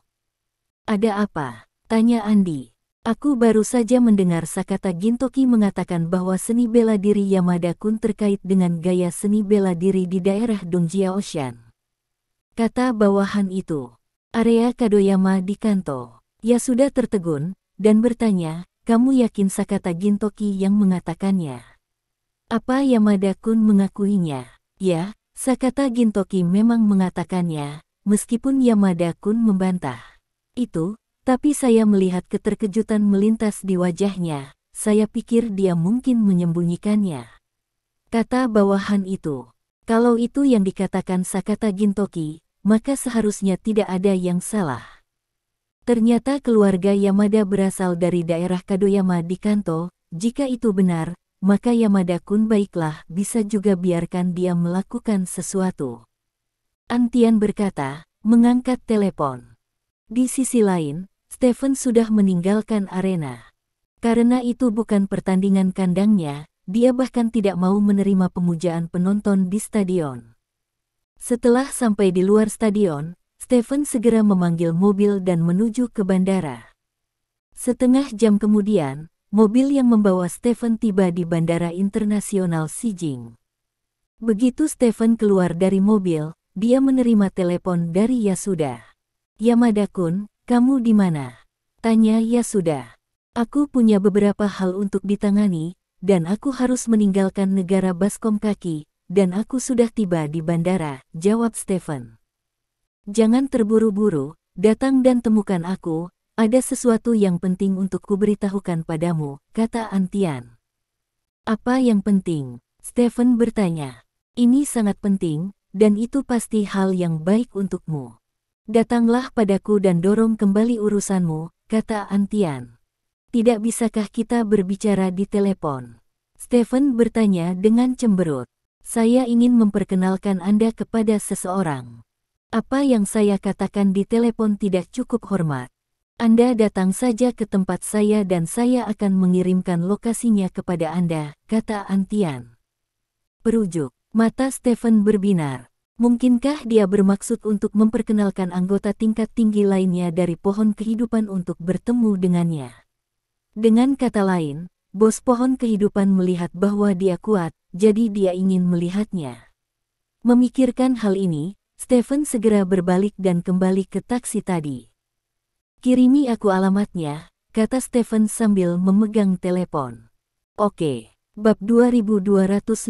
"Ada apa?" tanya Andi. "Aku baru saja mendengar Sakata Gintoki mengatakan bahwa seni bela diri Yamada-kun terkait dengan gaya seni bela diri di daerah Dongjiaoshan," kata bawahan itu. "Area Kadoyama di Kanto." Yasuda tertegun, dan bertanya, "Kamu yakin Sakata Gintoki yang mengatakannya? Apa Yamada-kun mengakuinya?" "Ya, Sakata Gintoki memang mengatakannya, meskipun Yamada-kun membantah itu. Tapi saya melihat keterkejutan melintas di wajahnya, saya pikir dia mungkin menyembunyikannya," kata bawahan itu. Kalau itu yang dikatakan Sakata Gintoki, maka seharusnya tidak ada yang salah. Ternyata keluarga Yamada berasal dari daerah Kadoyama di Kanto. Jika itu benar, maka Yamada-kun baiklah, bisa juga biarkan dia melakukan sesuatu. Antian berkata, mengangkat telepon. Di sisi lain, Stephen sudah meninggalkan arena. Karena itu bukan pertandingan kandangnya, dia bahkan tidak mau menerima pemujaan penonton di stadion. Setelah sampai di luar stadion, Stephen segera memanggil mobil dan menuju ke bandara. Setengah jam kemudian, mobil yang membawa Stephen tiba di Bandara Internasional Shijing. Begitu Stephen keluar dari mobil, dia menerima telepon dari Yasuda. "Yamada-kun, kamu di mana?" tanya Yasuda. Aku punya beberapa hal untuk ditangani, dan aku harus meninggalkan negara baskom kaki, dan aku sudah tiba di bandara, jawab Stephen. Jangan terburu-buru, datang dan temukan aku, ada sesuatu yang penting untuk kuberitahukan padamu, kata Antian. Apa yang penting? Stephen bertanya. Ini sangat penting, dan itu pasti hal yang baik untukmu. Datanglah padaku dan dorong kembali urusanmu, kata Antian. Tidak bisakah kita berbicara di telepon? Stephen bertanya dengan cemberut. Saya ingin memperkenalkan Anda kepada seseorang. Apa yang saya katakan di telepon tidak cukup hormat. Anda datang saja ke tempat saya dan saya akan mengirimkan lokasinya kepada Anda, kata Antian. Perujuk, mata Stephen berbinar. Mungkinkah dia bermaksud untuk memperkenalkan anggota tingkat tinggi lainnya dari pohon kehidupan untuk bertemu dengannya? Dengan kata lain, bos pohon kehidupan melihat bahwa dia kuat, jadi dia ingin melihatnya. Memikirkan hal ini, Stephen segera berbalik dan kembali ke taksi tadi. Kirimi aku alamatnya, kata Stephen sambil memegang telepon. Oke, bab 2257.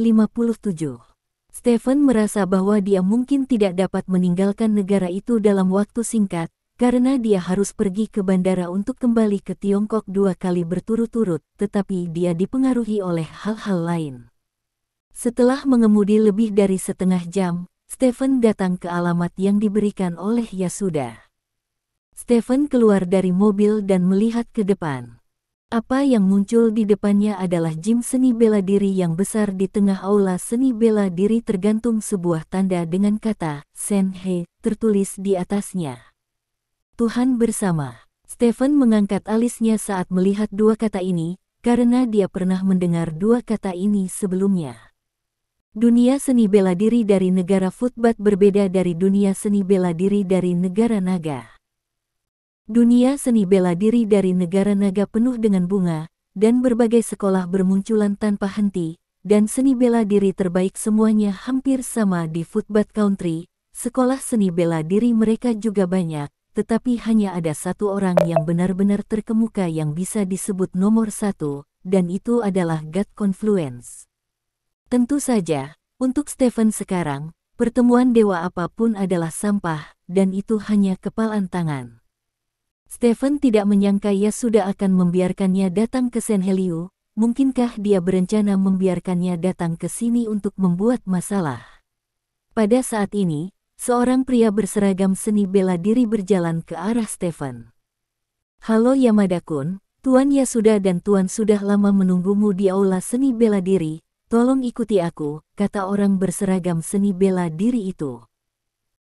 Stephen merasa bahwa dia mungkin tidak dapat meninggalkan negara itu dalam waktu singkat, karena dia harus pergi ke bandara untuk kembali ke Tiongkok 2 kali berturut-turut, tetapi dia dipengaruhi oleh hal-hal lain. Setelah mengemudi lebih dari setengah jam, Stephen datang ke alamat yang diberikan oleh Yasuda. Stephen keluar dari mobil dan melihat ke depan. Apa yang muncul di depannya adalah gym seni bela diri yang besar di tengah aula seni bela diri tergantung sebuah tanda dengan kata Senhei tertulis di atasnya. Tuhan bersama. Stephen mengangkat alisnya saat melihat dua kata ini, karena dia pernah mendengar dua kata ini sebelumnya. Dunia seni bela diri dari negara Futbat berbeda dari dunia seni bela diri dari negara naga. Dunia seni bela diri dari negara naga penuh dengan bunga, dan berbagai sekolah bermunculan tanpa henti, dan seni bela diri terbaik semuanya hampir sama di Futbat Country. Sekolah seni bela diri mereka juga banyak, tetapi hanya ada satu orang yang benar-benar terkemuka yang bisa disebut nomor satu, dan itu adalah God Confluence. Tentu saja, untuk Stephen sekarang, pertemuan dewa apapun adalah sampah, dan itu hanya kepalan tangan. Stephen tidak menyangka Yasuda akan membiarkannya datang ke Senheliu. Mungkinkah dia berencana membiarkannya datang ke sini untuk membuat masalah? Pada saat ini, seorang pria berseragam seni bela diri berjalan ke arah Stephen. Halo Yamada-kun, Tuan Yasuda dan Tuan sudah lama menunggumu di aula seni bela diri. Tolong ikuti aku, kata orang berseragam seni bela diri itu.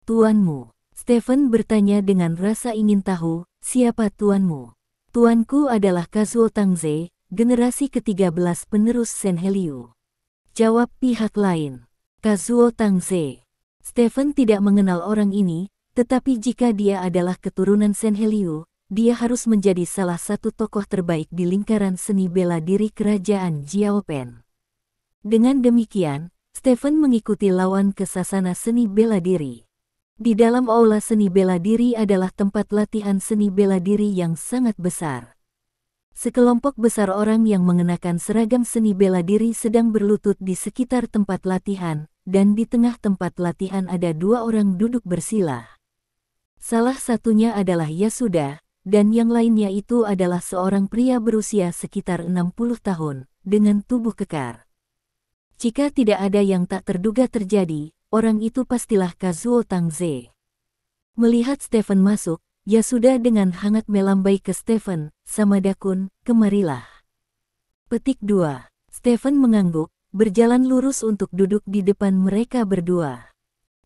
Tuanmu, Stephen bertanya dengan rasa ingin tahu, siapa tuanmu? Tuanku adalah Kazuo Tangze, generasi ke-13 penerus Senheliu. Jawab pihak lain. Kazuo Tangze. Stephen tidak mengenal orang ini, tetapi jika dia adalah keturunan Senheliu, dia harus menjadi salah satu tokoh terbaik di lingkaran seni bela diri kerajaan Jiaopen. Dengan demikian, Stephen mengikuti lawan ke sasana seni bela diri. Di dalam aula seni bela diri adalah tempat latihan seni bela diri yang sangat besar. Sekelompok besar orang yang mengenakan seragam seni bela diri sedang berlutut di sekitar tempat latihan, dan di tengah tempat latihan ada dua orang duduk bersila. Salah satunya adalah Yasuda, dan yang lainnya itu adalah seorang pria berusia sekitar 60 tahun, dengan tubuh kekar. Jika tidak ada yang tak terduga terjadi, orang itu pastilah Kazuo Tangze. Melihat Stephen masuk, Yasuda dengan hangat melambai ke Stephen, Samada-kun, kemarilah. Petik 2. Stephen mengangguk, berjalan lurus untuk duduk di depan mereka berdua.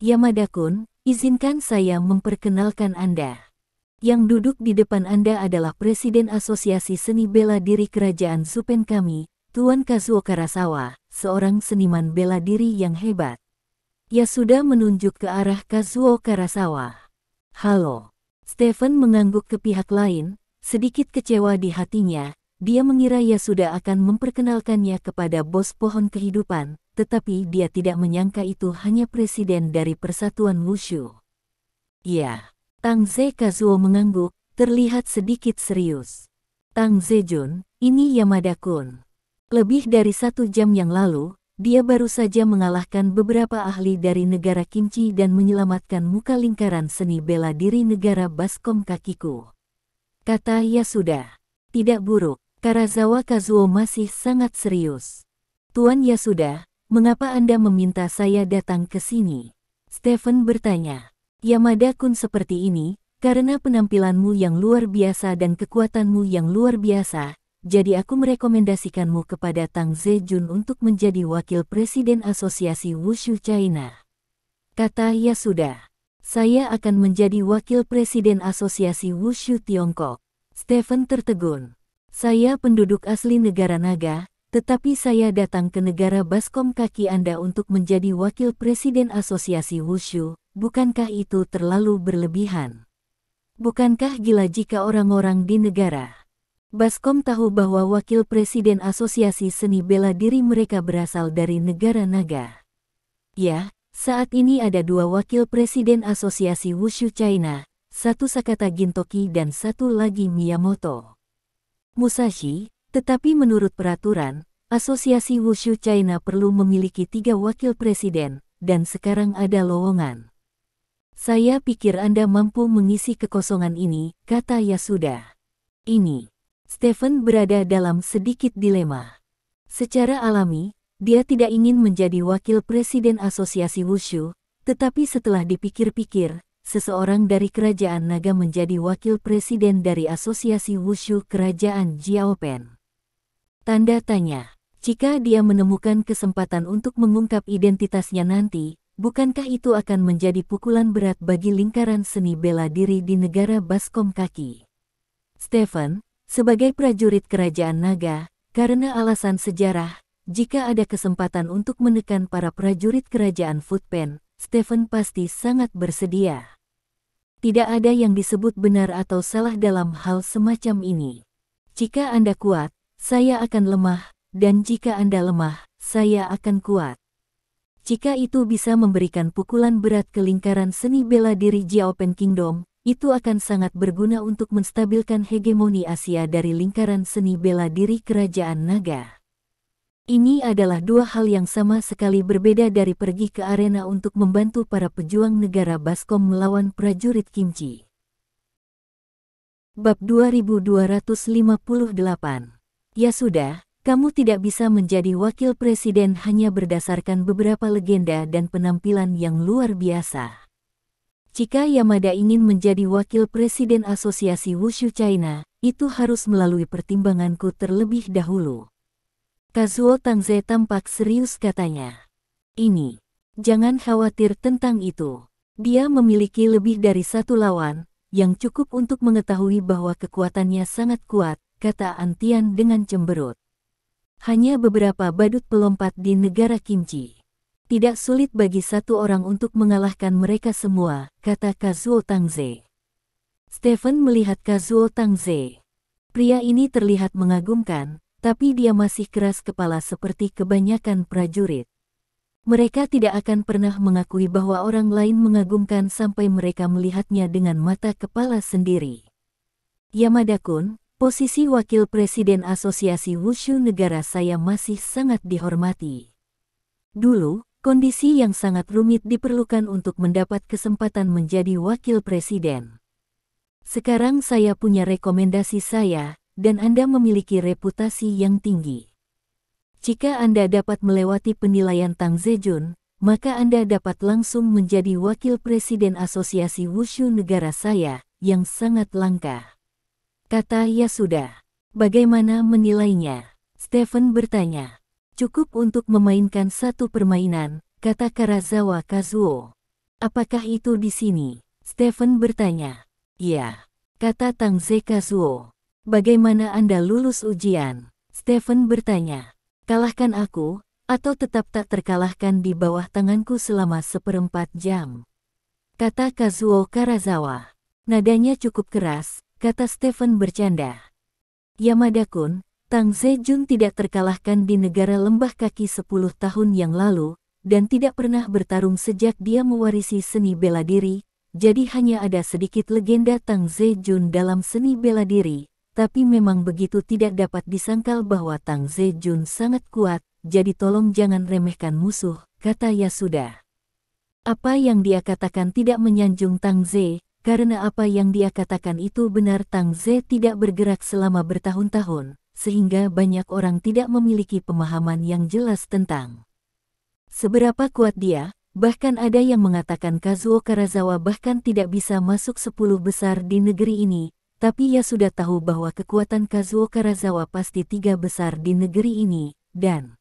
Yamada-kun, izinkan saya memperkenalkan Anda. Yang duduk di depan Anda adalah Presiden Asosiasi Seni Bela Diri Kerajaan Zupen kami, Tuan Kazuo Karasawa, seorang seniman bela diri yang hebat. Yasuda menunjuk ke arah Kazuo Karasawa. Halo. Stephen mengangguk ke pihak lain, sedikit kecewa di hatinya. Dia mengira Yasuda akan memperkenalkannya kepada bos pohon kehidupan, tetapi dia tidak menyangka itu hanya presiden dari Persatuan Wushu. Ya, Tangze Kazuo mengangguk, terlihat sedikit serius. Tang Zejun, ini Yamada-kun. Lebih dari 1 jam yang lalu, dia baru saja mengalahkan beberapa ahli dari negara Kimchi dan menyelamatkan muka lingkaran seni bela diri negara Baskom kakiku. Kata Yasuda. Tidak buruk, Karazawa Kazuo masih sangat serius. Tuan Yasuda, mengapa Anda meminta saya datang ke sini? Stephen bertanya. Yamada-kun seperti ini, karena penampilanmu yang luar biasa dan kekuatanmu yang luar biasa, jadi aku merekomendasikanmu kepada Tang Zejun untuk menjadi wakil presiden Asosiasi Wushu China. Kata Yasuda. Saya akan menjadi wakil presiden Asosiasi Wushu Tiongkok. Stephen tertegun. Saya penduduk asli negara naga, tetapi saya datang ke negara Baskom kaki Anda untuk menjadi wakil presiden Asosiasi Wushu. Bukankah itu terlalu berlebihan? Bukankah gila jika orang-orang di negara Baskom tahu bahwa wakil presiden Asosiasi Seni Bela Diri mereka berasal dari negara naga? Ya, saat ini ada 2 wakil presiden Asosiasi Wushu China, 1 Sakata Gintoki dan 1 lagi Miyamoto Musashi, tetapi menurut peraturan, Asosiasi Wushu China perlu memiliki 3 wakil presiden, dan sekarang ada lowongan. Saya pikir Anda mampu mengisi kekosongan ini, kata Yasuda. Ini. Stephen berada dalam sedikit dilema. Secara alami, dia tidak ingin menjadi wakil presiden Asosiasi Wushu, tetapi setelah dipikir-pikir, seseorang dari Kerajaan Naga menjadi wakil presiden dari Asosiasi Wushu Kerajaan Jiaopen. Tanda tanya. Jika dia menemukan kesempatan untuk mengungkap identitasnya nanti, bukankah itu akan menjadi pukulan berat bagi lingkaran seni bela diri di negara Baskom kaki? Stephen, sebagai prajurit Kerajaan Naga, karena alasan sejarah, jika ada kesempatan untuk menekan para prajurit Kerajaan Futpen, Stephen pasti sangat bersedia. Tidak ada yang disebut benar atau salah dalam hal semacam ini. Jika Anda kuat, saya akan lemah, dan jika Anda lemah, saya akan kuat. Jika itu bisa memberikan pukulan berat ke lingkaran seni bela diri Jiaopen Kingdom, itu akan sangat berguna untuk menstabilkan hegemoni Asia dari lingkaran seni bela diri Kerajaan Naga. Ini adalah 2 hal yang sama sekali berbeda dari pergi ke arena untuk membantu para pejuang negara Baskom melawan prajurit Kimchi. Bab 2258. Ya sudah. Kamu tidak bisa menjadi wakil presiden hanya berdasarkan beberapa legenda dan penampilan yang luar biasa. Jika Yamada ingin menjadi wakil presiden Asosiasi Wushu China, itu harus melalui pertimbanganku terlebih dahulu. Kazuo Tangze tampak serius katanya. Ini, jangan khawatir tentang itu. Dia memiliki lebih dari 1 lawan, yang cukup untuk mengetahui bahwa kekuatannya sangat kuat, kata Antian dengan cemberut. Hanya beberapa badut pelompat di negara Kimchi. Tidak sulit bagi 1 orang untuk mengalahkan mereka semua, kata Kazuo Tangze. Stephen melihat Kazuo Tangze. Pria ini terlihat mengagumkan, tapi dia masih keras kepala seperti kebanyakan prajurit. Mereka tidak akan pernah mengakui bahwa orang lain mengagumkan sampai mereka melihatnya dengan mata kepala sendiri. Yamada-kun, posisi wakil presiden Asosiasi Wushu negara saya masih sangat dihormati. Dulu, kondisi yang sangat rumit diperlukan untuk mendapat kesempatan menjadi wakil presiden. Sekarang saya punya rekomendasi saya, dan Anda memiliki reputasi yang tinggi. Jika Anda dapat melewati penilaian Tang Zejun, maka Anda dapat langsung menjadi wakil presiden Asosiasi Wushu negara saya, yang sangat langka. Kata Yasuda. Bagaimana menilainya? Stephen bertanya. Cukup untuk memainkan 1 permainan, kata Karazawa Kazuo. Apakah itu di sini? Stephen bertanya. Ya, kata Tangze Kazuo. Bagaimana Anda lulus ujian? Stephen bertanya. Kalahkan aku, atau tetap tak terkalahkan di bawah tanganku selama 1/4 jam? Kata Kazuo Karazawa. Nadanya cukup keras, kata Stephen bercanda. Yamada-kun, Tang Zejun tidak terkalahkan di negara lembah kaki 10 tahun yang lalu, dan tidak pernah bertarung sejak dia mewarisi seni bela diri, jadi hanya ada sedikit legenda Tang Zejun dalam seni bela diri, tapi memang begitu tidak dapat disangkal bahwa Tang Zejun sangat kuat, jadi tolong jangan remehkan musuh, kata Yasuda. Apa yang dia katakan tidak menyanjung Tang Ze, karena apa yang dia katakan itu benar. Tang Ze tidak bergerak selama bertahun-tahun, sehingga banyak orang tidak memiliki pemahaman yang jelas tentang seberapa kuat dia. Bahkan ada yang mengatakan Kazuo Karazawa bahkan tidak bisa masuk 10 besar di negeri ini, tapi Yasuda tahu bahwa kekuatan Kazuo Karazawa pasti 3 besar di negeri ini, dan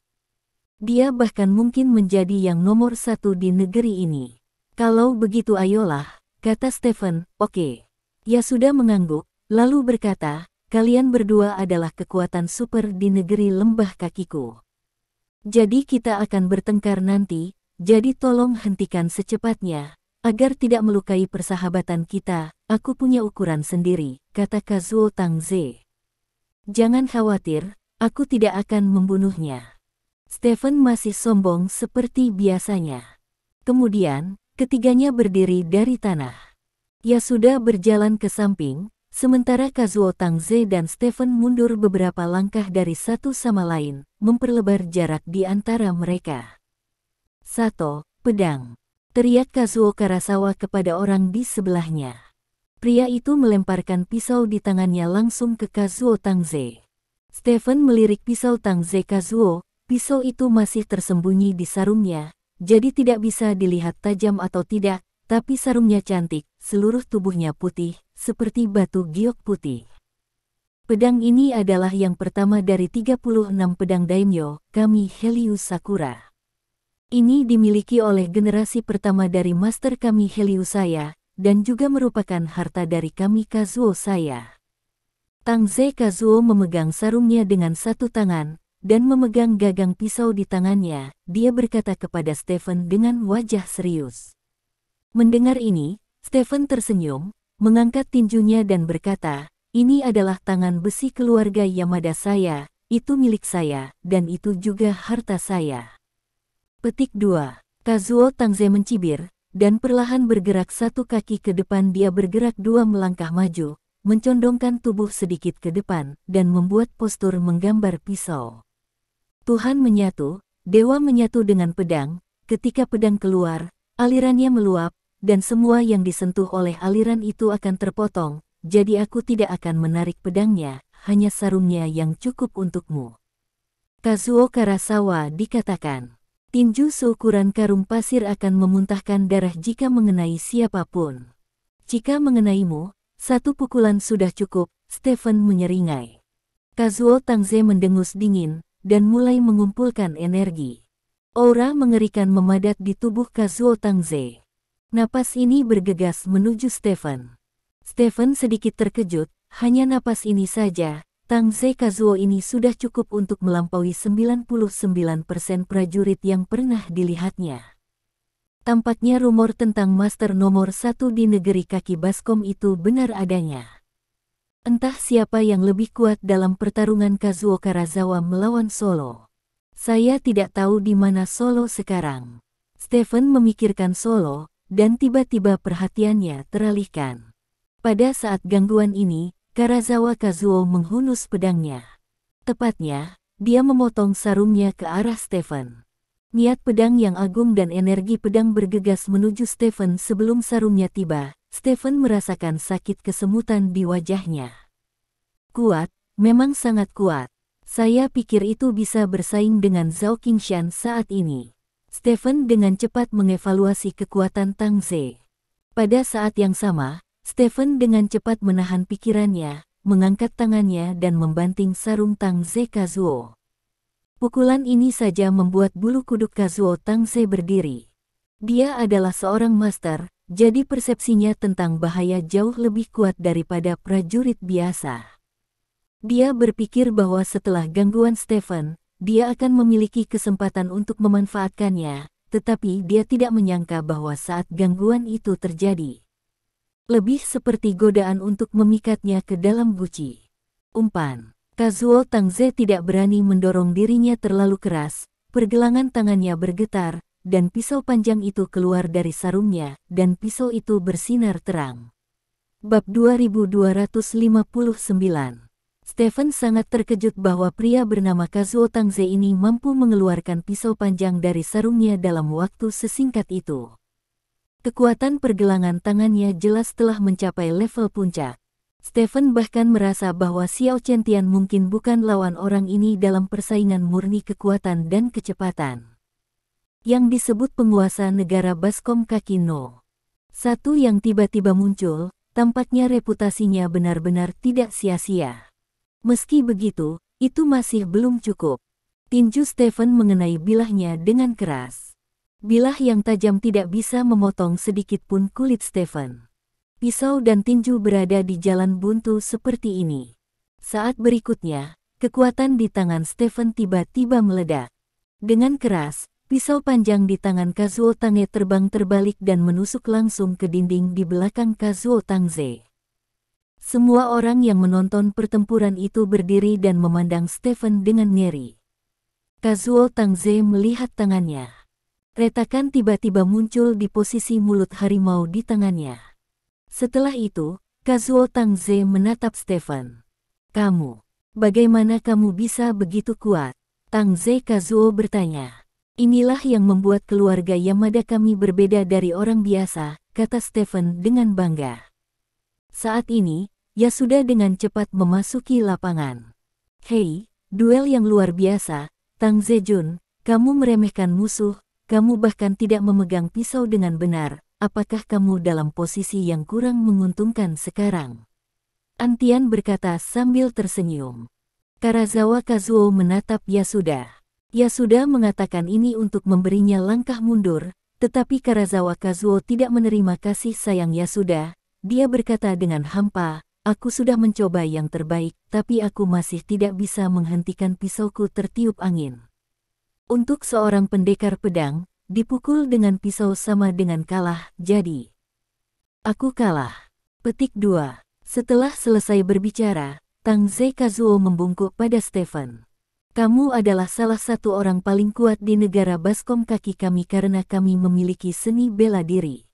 dia bahkan mungkin menjadi yang nomor 1 di negeri ini. Kalau begitu ayolah, kata Stephen. Oke. Yasuda mengangguk, lalu berkata, kalian berdua adalah kekuatan super di negeri lembah kakiku. Jadi kita akan bertengkar nanti, jadi tolong hentikan secepatnya, agar tidak melukai persahabatan kita. Aku punya ukuran sendiri, kata Kazuo Tang Ze. Jangan khawatir, aku tidak akan membunuhnya. Stephen masih sombong seperti biasanya. Kemudian, ketiganya berdiri dari tanah. Yasuda berjalan ke samping, sementara Kazuo Tang Ze dan Stephen mundur beberapa langkah dari satu sama lain, memperlebar jarak di antara mereka. Sato, pedang, teriak Kazuo Karazawa kepada orang di sebelahnya. Pria itu melemparkan pisau di tangannya langsung ke Kazuo Tang Ze. Stephen melirik pisau Tang Ze Kazuo. Pisau itu masih tersembunyi di sarungnya, jadi tidak bisa dilihat tajam atau tidak, tapi sarungnya cantik, seluruh tubuhnya putih, seperti batu giok putih. Pedang ini adalah yang pertama dari 36 pedang daimyo, kami Helios Sakura. Ini dimiliki oleh generasi pertama dari master kami Helios saya, dan juga merupakan harta dari kami Kazuo saya. Tang Ze Kazuo memegang sarungnya dengan satu tangan, dan memegang gagang pisau di tangannya. Dia berkata kepada Stephen dengan wajah serius. Mendengar ini, Stephen tersenyum, mengangkat tinjunya dan berkata, ini adalah tangan besi keluarga Yamada saya, itu milik saya, dan itu juga harta saya. Petik 2. Kazuo Tang Ze mencibir, dan perlahan bergerak satu kaki ke depan. Dia bergerak 2 melangkah maju, mencondongkan tubuh sedikit ke depan, dan membuat postur menggambar pisau. Tuhan menyatu, dewa menyatu dengan pedang. Ketika pedang keluar, alirannya meluap, dan semua yang disentuh oleh aliran itu akan terpotong, jadi aku tidak akan menarik pedangnya, hanya sarungnya yang cukup untukmu. Kazuo Karazawa dikatakan. Tinju seukuran karung pasir akan memuntahkan darah jika mengenai siapapun. Jika mengenaimu, satu pukulan sudah cukup, Stephen menyeringai. Kazuo Tang Ze mendengus dingin, dan mulai mengumpulkan energi. Aura mengerikan memadat di tubuh Kazuo Tang Ze. Napas ini bergegas menuju Stephen. Stephen sedikit terkejut, hanya napas ini saja, Tang Ze Kazuo ini sudah cukup untuk melampaui 99% prajurit yang pernah dilihatnya. Tampaknya rumor tentang master nomor 1 di negeri kaki baskom itu benar adanya. Entah siapa yang lebih kuat dalam pertarungan Kazuo Karazawa melawan Solo. Saya tidak tahu di mana Solo sekarang. Stephen memikirkan Solo, dan tiba-tiba perhatiannya teralihkan. Pada saat gangguan ini, Karazawa Kazuo menghunus pedangnya. Tepatnya, dia memotong sarungnya ke arah Stephen. Niat pedang yang agung dan energi pedang bergegas menuju Stephen. Sebelum sarungnya tiba, Stephen merasakan sakit kesemutan di wajahnya. Kuat, memang sangat kuat. Saya pikir itu bisa bersaing dengan Zhao Qingshan saat ini. Stephen dengan cepat mengevaluasi kekuatan Tang Ze. Pada saat yang sama, Stephen dengan cepat menahan pikirannya, mengangkat tangannya dan membanting sarung Tang Ze Kazuo. Pukulan ini saja membuat bulu kuduk Kazuo Tang Ze berdiri. Dia adalah seorang master, jadi persepsinya tentang bahaya jauh lebih kuat daripada prajurit biasa. Dia berpikir bahwa setelah gangguan Stephen, dia akan memiliki kesempatan untuk memanfaatkannya, tetapi dia tidak menyangka bahwa saat gangguan itu terjadi, lebih seperti godaan untuk memikatnya ke dalam guci. Umpan. Kazuo Tang Ze tidak berani mendorong dirinya terlalu keras, pergelangan tangannya bergetar, dan pisau panjang itu keluar dari sarungnya, dan pisau itu bersinar terang. Bab 2259. Stephen sangat terkejut bahwa pria bernama Kazuo Tangze ini mampu mengeluarkan pisau panjang dari sarungnya dalam waktu sesingkat itu. Kekuatan pergelangan tangannya jelas telah mencapai level puncak. Stephen bahkan merasa bahwa Xiao Chentian mungkin bukan lawan orang ini dalam persaingan murni kekuatan dan kecepatan. Yang disebut penguasa negara Baskom Kaki no Satu yang tiba-tiba muncul, tampaknya reputasinya benar-benar tidak sia-sia. Meski begitu, itu masih belum cukup. Tinju Stephen mengenai bilahnya dengan keras. Bilah yang tajam tidak bisa memotong sedikit pun kulit Stephen. Pisau dan tinju berada di jalan buntu seperti ini. Saat berikutnya, kekuatan di tangan Stephen tiba-tiba meledak. Dengan keras, pisau panjang di tangan Kazuo Tangze terbang terbalik dan menusuk langsung ke dinding di belakang Kazuo Tangze. Semua orang yang menonton pertempuran itu berdiri dan memandang Stephen dengan ngeri. Kazuo Tangze melihat tangannya. Retakan tiba-tiba muncul di posisi mulut harimau di tangannya. Setelah itu, Kazuo Tangze menatap Stephen. "Kamu, bagaimana kamu bisa begitu kuat?" Tangze Kazuo bertanya. "Inilah yang membuat keluarga Yamada kami berbeda dari orang biasa," kata Stephen dengan bangga. Saat ini, Yasuda dengan cepat memasuki lapangan. "Hei, duel yang luar biasa, Tangze Jun, kamu meremehkan musuh, kamu bahkan tidak memegang pisau dengan benar, apakah kamu dalam posisi yang kurang menguntungkan sekarang?" Antian berkata sambil tersenyum. Karazawa Kazuo menatap Yasuda. Yasuda mengatakan ini untuk memberinya langkah mundur, tetapi Karazawa Kazuo tidak menerima kasih sayang Yasuda. Dia berkata dengan hampa, "Aku sudah mencoba yang terbaik, tapi aku masih tidak bisa menghentikan pisauku tertiup angin." Untuk seorang pendekar pedang, dipukul dengan pisau sama dengan kalah, jadi aku kalah. Petik 2. Setelah selesai berbicara, Tangze Kazuo membungkuk pada Stephen. "Kamu adalah salah satu orang paling kuat di negara Baskom Kaki kami karena kami memiliki seni bela diri.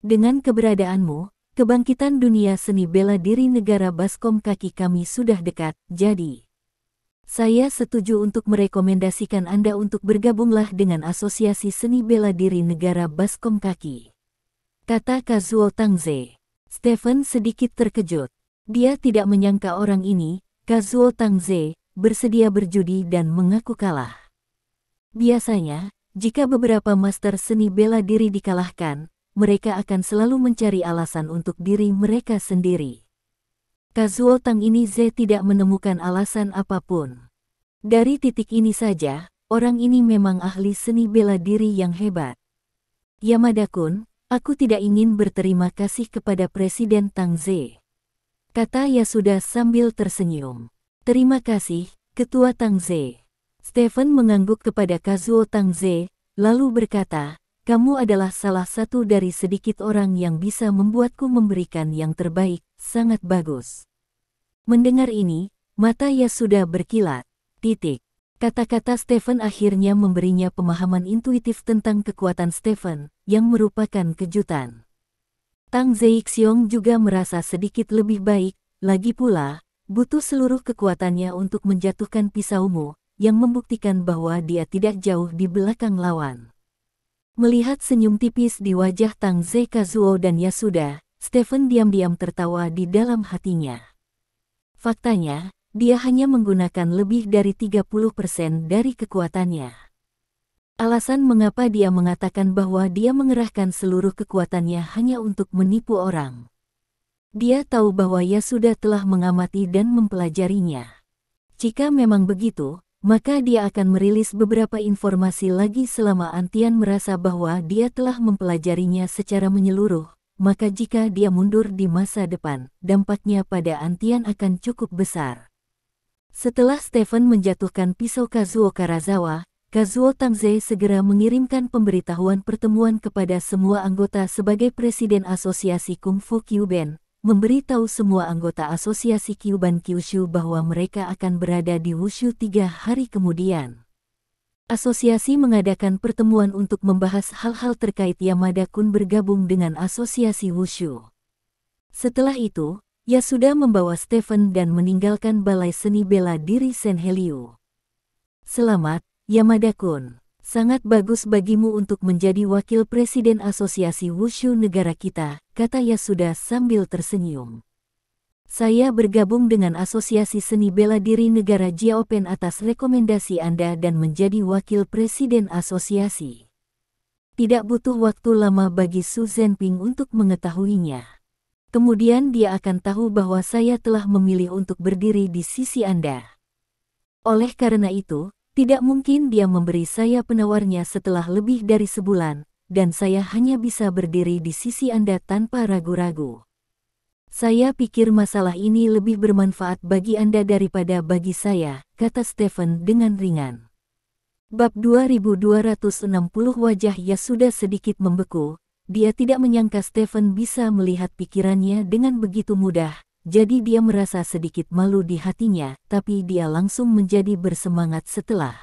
Dengan keberadaanmu, kebangkitan dunia seni bela diri negara Baskom Kaki kami sudah dekat, jadi saya setuju untuk merekomendasikan Anda untuk bergabunglah dengan Asosiasi Seni Bela Diri Negara Baskom Kaki," kata Kazuo Tangze. Stephen sedikit terkejut. Dia tidak menyangka orang ini, Kazuo Tangze, bersedia berjudi dan mengaku kalah. Biasanya, jika beberapa master seni bela diri dikalahkan, mereka akan selalu mencari alasan untuk diri mereka sendiri. Kazuo Tangze tidak menemukan alasan apapun. Dari titik ini saja, orang ini memang ahli seni bela diri yang hebat. "Yamada-kun, aku tidak ingin berterima kasih kepada Presiden Tangze," kata Yasuda sambil tersenyum. "Terima kasih, Ketua Tangze." Stephen mengangguk kepada Kazuo Tangze, lalu berkata, "Kamu adalah salah satu dari sedikit orang yang bisa membuatku memberikan yang terbaik, sangat bagus." Mendengar ini, mata Yasuda berkilat. Kata-kata Stephen akhirnya memberinya pemahaman intuitif tentang kekuatan Stephen, yang merupakan kejutan. Tang Zhixiong juga merasa sedikit lebih baik, lagi pula, butuh seluruh kekuatannya untuk menjatuhkan pisaumu, yang membuktikan bahwa dia tidak jauh di belakang lawan. Melihat senyum tipis di wajah Tang Ze Kazuo dan Yasuda, Stephen diam-diam tertawa di dalam hatinya. Faktanya, dia hanya menggunakan lebih dari 30% dari kekuatannya. Alasan mengapa dia mengatakan bahwa dia mengerahkan seluruh kekuatannya hanya untuk menipu orang. Dia tahu bahwa Yasuda telah mengamati dan mempelajarinya. Jika memang begitu, maka dia akan merilis beberapa informasi lagi selama Antian merasa bahwa dia telah mempelajarinya secara menyeluruh. Maka jika dia mundur di masa depan, dampaknya pada Antian akan cukup besar. Setelah Stephen menjatuhkan pisau Kazuo Karazawa, Kazuo Tangze segera mengirimkan pemberitahuan pertemuan kepada semua anggota sebagai Presiden Asosiasi Kung Fu Kyuben, memberitahu semua anggota Asosiasi Kyuban Kyushu bahwa mereka akan berada di Wushu 3 hari kemudian. Asosiasi mengadakan pertemuan untuk membahas hal-hal terkait Yamada-kun bergabung dengan Asosiasi Wushu. Setelah itu, Yasuda membawa Stephen dan meninggalkan Balai Seni Bela Diri Senhelyu. Selamat, Yamada-kun. Sangat bagus bagimu untuk menjadi wakil presiden Asosiasi Wushu negara kita, kata Yasuda sambil tersenyum. Saya bergabung dengan Asosiasi Seni Bela Diri Negara Jiaopen atas rekomendasi Anda dan menjadi wakil presiden asosiasi. Tidak butuh waktu lama bagi Su Zhenping untuk mengetahuinya. Kemudian dia akan tahu bahwa saya telah memilih untuk berdiri di sisi Anda. Oleh karena itu, tidak mungkin dia memberi saya penawarnya setelah lebih dari sebulan, dan saya hanya bisa berdiri di sisi Anda tanpa ragu-ragu. Saya pikir masalah ini lebih bermanfaat bagi Anda daripada bagi saya, kata Stephen dengan ringan. Bab 2260 wajah Yasuda sedikit membeku, dia tidak menyangka Stephen bisa melihat pikirannya dengan begitu mudah, jadi dia merasa sedikit malu di hatinya, tapi dia langsung menjadi bersemangat setelah.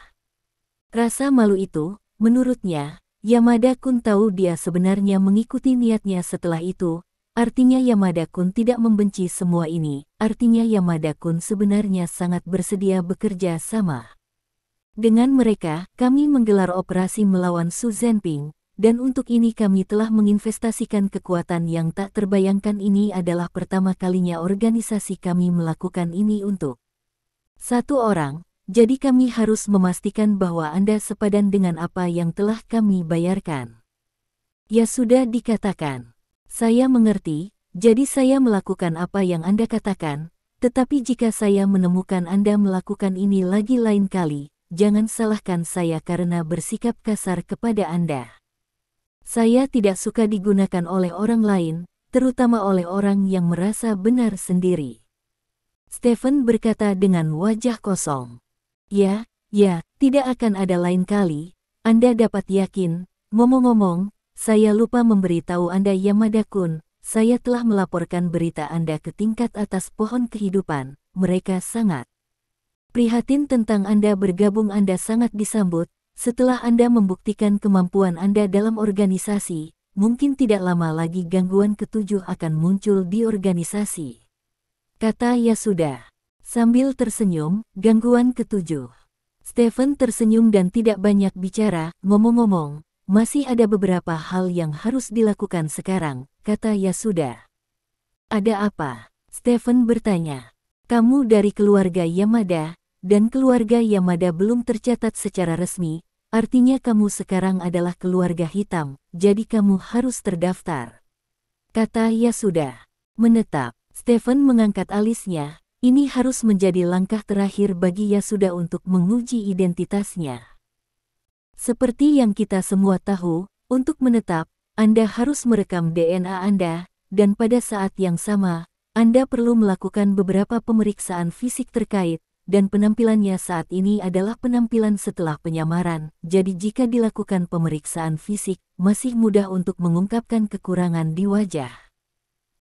Rasa malu itu, menurutnya, Yamada-kun tahu dia sebenarnya mengikuti niatnya setelah itu. Artinya Yamada-kun tidak membenci semua ini, artinya Yamada-kun sebenarnya sangat bersedia bekerja sama. Dengan mereka, kami menggelar operasi melawan Su Zhenping, dan untuk ini kami telah menginvestasikan kekuatan yang tak terbayangkan. Ini adalah pertama kalinya organisasi kami melakukan ini untuk satu orang, jadi kami harus memastikan bahwa Anda sepadan dengan apa yang telah kami bayarkan. Ya sudah dikatakan. Saya mengerti, jadi saya melakukan apa yang Anda katakan, tetapi jika saya menemukan Anda melakukan ini lagi lain kali, jangan salahkan saya karena bersikap kasar kepada Anda. Saya tidak suka digunakan oleh orang lain, terutama oleh orang yang merasa benar sendiri. Stephen berkata dengan wajah kosong. Ya, tidak akan ada lain kali, Anda dapat yakin. Ngomong-ngomong, saya lupa memberitahu Anda Yamada-kun, saya telah melaporkan berita Anda ke tingkat atas pohon kehidupan, mereka sangat prihatin tentang Anda bergabung. Anda sangat disambut, setelah Anda membuktikan kemampuan Anda dalam organisasi, mungkin tidak lama lagi gangguan ketujuh akan muncul di organisasi. Kata Yasuda, sambil tersenyum, gangguan ketujuh. Stephen tersenyum dan tidak banyak bicara, ngomong-ngomong. Masih ada beberapa hal yang harus dilakukan sekarang, kata Yasuda. Ada apa? Stephen bertanya. Kamu dari keluarga Yamada, dan keluarga Yamada belum tercatat secara resmi, artinya kamu sekarang adalah keluarga hitam, jadi kamu harus terdaftar. Kata Yasuda. Menetap, Stephen mengangkat alisnya, ini harus menjadi langkah terakhir bagi Yasuda untuk menguji identitasnya. Seperti yang kita semua tahu, untuk menetap, Anda harus merekam DNA Anda, dan pada saat yang sama, Anda perlu melakukan beberapa pemeriksaan fisik terkait, dan penampilannya saat ini adalah penampilan setelah penyamaran, jadi jika dilakukan pemeriksaan fisik, masih mudah untuk mengungkapkan kekurangan di wajah.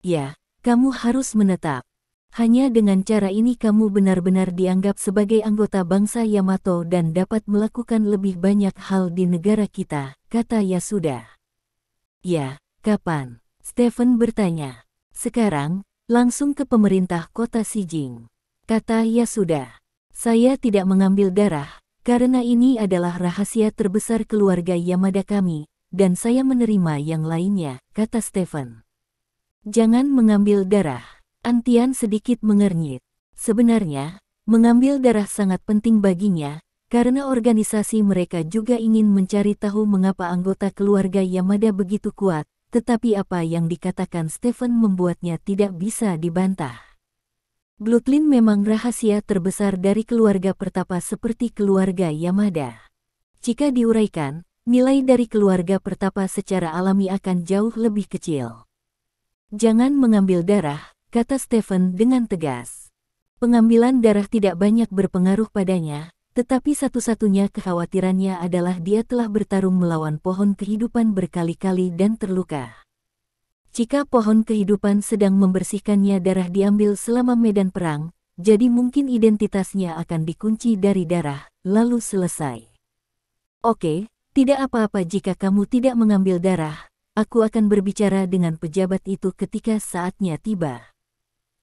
Ya, kamu harus menetap. Hanya dengan cara ini kamu benar-benar dianggap sebagai anggota bangsa Yamato dan dapat melakukan lebih banyak hal di negara kita, kata Yasuda. Ya, kapan? Stephen bertanya. Sekarang, langsung ke pemerintah kota Shijing. Kata Yasuda. Saya tidak mengambil darah, karena ini adalah rahasia terbesar keluarga Yamada kami, dan saya menerima yang lainnya, kata Stephen. Jangan mengambil darah. Antian sedikit mengernyit. Sebenarnya, mengambil darah sangat penting baginya, karena organisasi mereka juga ingin mencari tahu mengapa anggota keluarga Yamada begitu kuat, tetapi apa yang dikatakan Stephen membuatnya tidak bisa dibantah. Bloodline memang rahasia terbesar dari keluarga pertapa seperti keluarga Yamada. Jika diuraikan, nilai dari keluarga pertapa secara alami akan jauh lebih kecil. Jangan mengambil darah, kata Stephen dengan tegas. Pengambilan darah tidak banyak berpengaruh padanya, tetapi satu-satunya kekhawatirannya adalah dia telah bertarung melawan pohon kehidupan berkali-kali dan terluka. Jika pohon kehidupan sedang membersihkannya darah diambil selama medan perang, jadi mungkin identitasnya akan dikunci dari darah, lalu selesai. Oke, tidak apa-apa jika kamu tidak mengambil darah, aku akan berbicara dengan pejabat itu ketika saatnya tiba.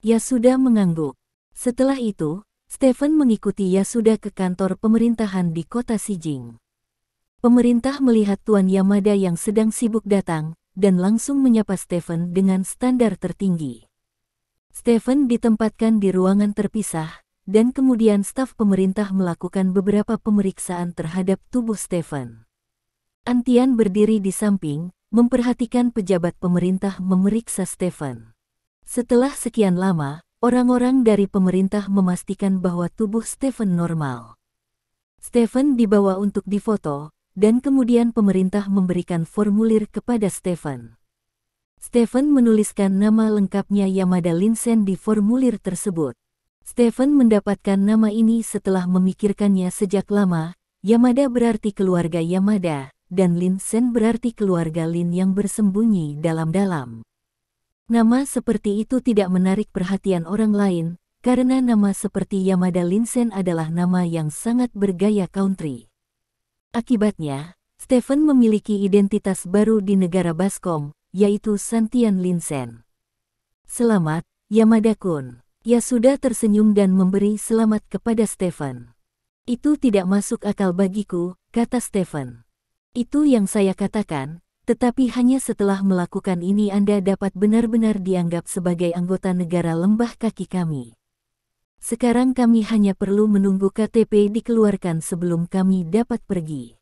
Yasuda mengangguk. Setelah itu, Stephen mengikuti Yasuda ke kantor pemerintahan di kota Sijing. Pemerintah melihat Tuan Yamada yang sedang sibuk datang, dan langsung menyapa Stephen dengan standar tertinggi. Stephen ditempatkan di ruangan terpisah, dan kemudian staf pemerintah melakukan beberapa pemeriksaan terhadap tubuh Stephen. Antian berdiri di samping, memperhatikan pejabat pemerintah memeriksa Stephen. Setelah sekian lama, orang-orang dari pemerintah memastikan bahwa tubuh Stephen normal. Stephen dibawa untuk difoto, dan kemudian pemerintah memberikan formulir kepada Stephen. Stephen menuliskan nama lengkapnya Yamada Linsen di formulir tersebut. Stephen mendapatkan nama ini setelah memikirkannya sejak lama. Yamada berarti keluarga Yamada, dan Linsen berarti keluarga Lin yang bersembunyi dalam-dalam. Nama seperti itu tidak menarik perhatian orang lain, karena nama seperti Yamada Linsen adalah nama yang sangat bergaya country. Akibatnya, Stephen memiliki identitas baru di negara Baskom, yaitu Santian Linsen. Selamat, Yamada-kun. Yasuda tersenyum dan memberi selamat kepada Stephen. Itu tidak masuk akal bagiku, kata Stephen. Itu yang saya katakan. Tetapi hanya setelah melakukan ini Anda dapat benar-benar dianggap sebagai anggota negara lembah kaki kami. Sekarang kami hanya perlu menunggu KTP dikeluarkan sebelum kami dapat pergi.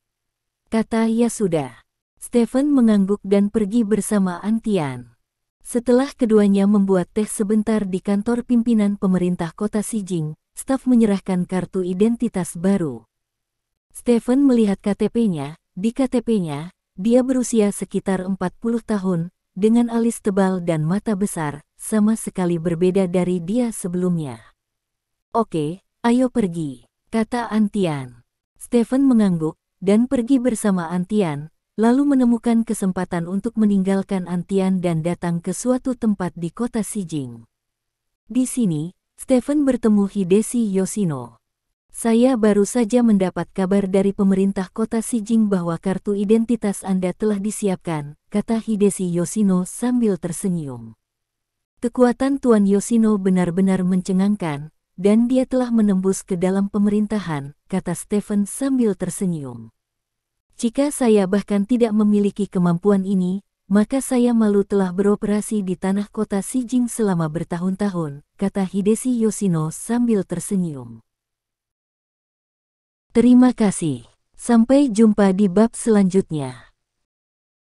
Kata Yasuda. Stephen mengangguk dan pergi bersama Antian. Setelah keduanya membuat teh sebentar di kantor pimpinan pemerintah kota Sijing, staf menyerahkan kartu identitas baru. Stephen melihat KTP-nya. Di KTP-nya, dia berusia sekitar 40 tahun, dengan alis tebal dan mata besar, sama sekali berbeda dari dia sebelumnya. Oke, ayo pergi, kata Antian. Stephen mengangguk, dan pergi bersama Antian, lalu menemukan kesempatan untuk meninggalkan Antian dan datang ke suatu tempat di kota Sijing. Di sini, Stephen bertemu Hideshi Yoshino. Saya baru saja mendapat kabar dari pemerintah kota Sijing bahwa kartu identitas Anda telah disiapkan, kata Hideshi Yoshino sambil tersenyum. Kekuatan Tuan Yoshino benar-benar mencengangkan, dan dia telah menembus ke dalam pemerintahan, kata Stephen sambil tersenyum. Jika saya bahkan tidak memiliki kemampuan ini, maka saya malu telah beroperasi di tanah kota Sijing selama bertahun-tahun, kata Hideshi Yoshino sambil tersenyum. Terima kasih. Sampai jumpa di bab selanjutnya.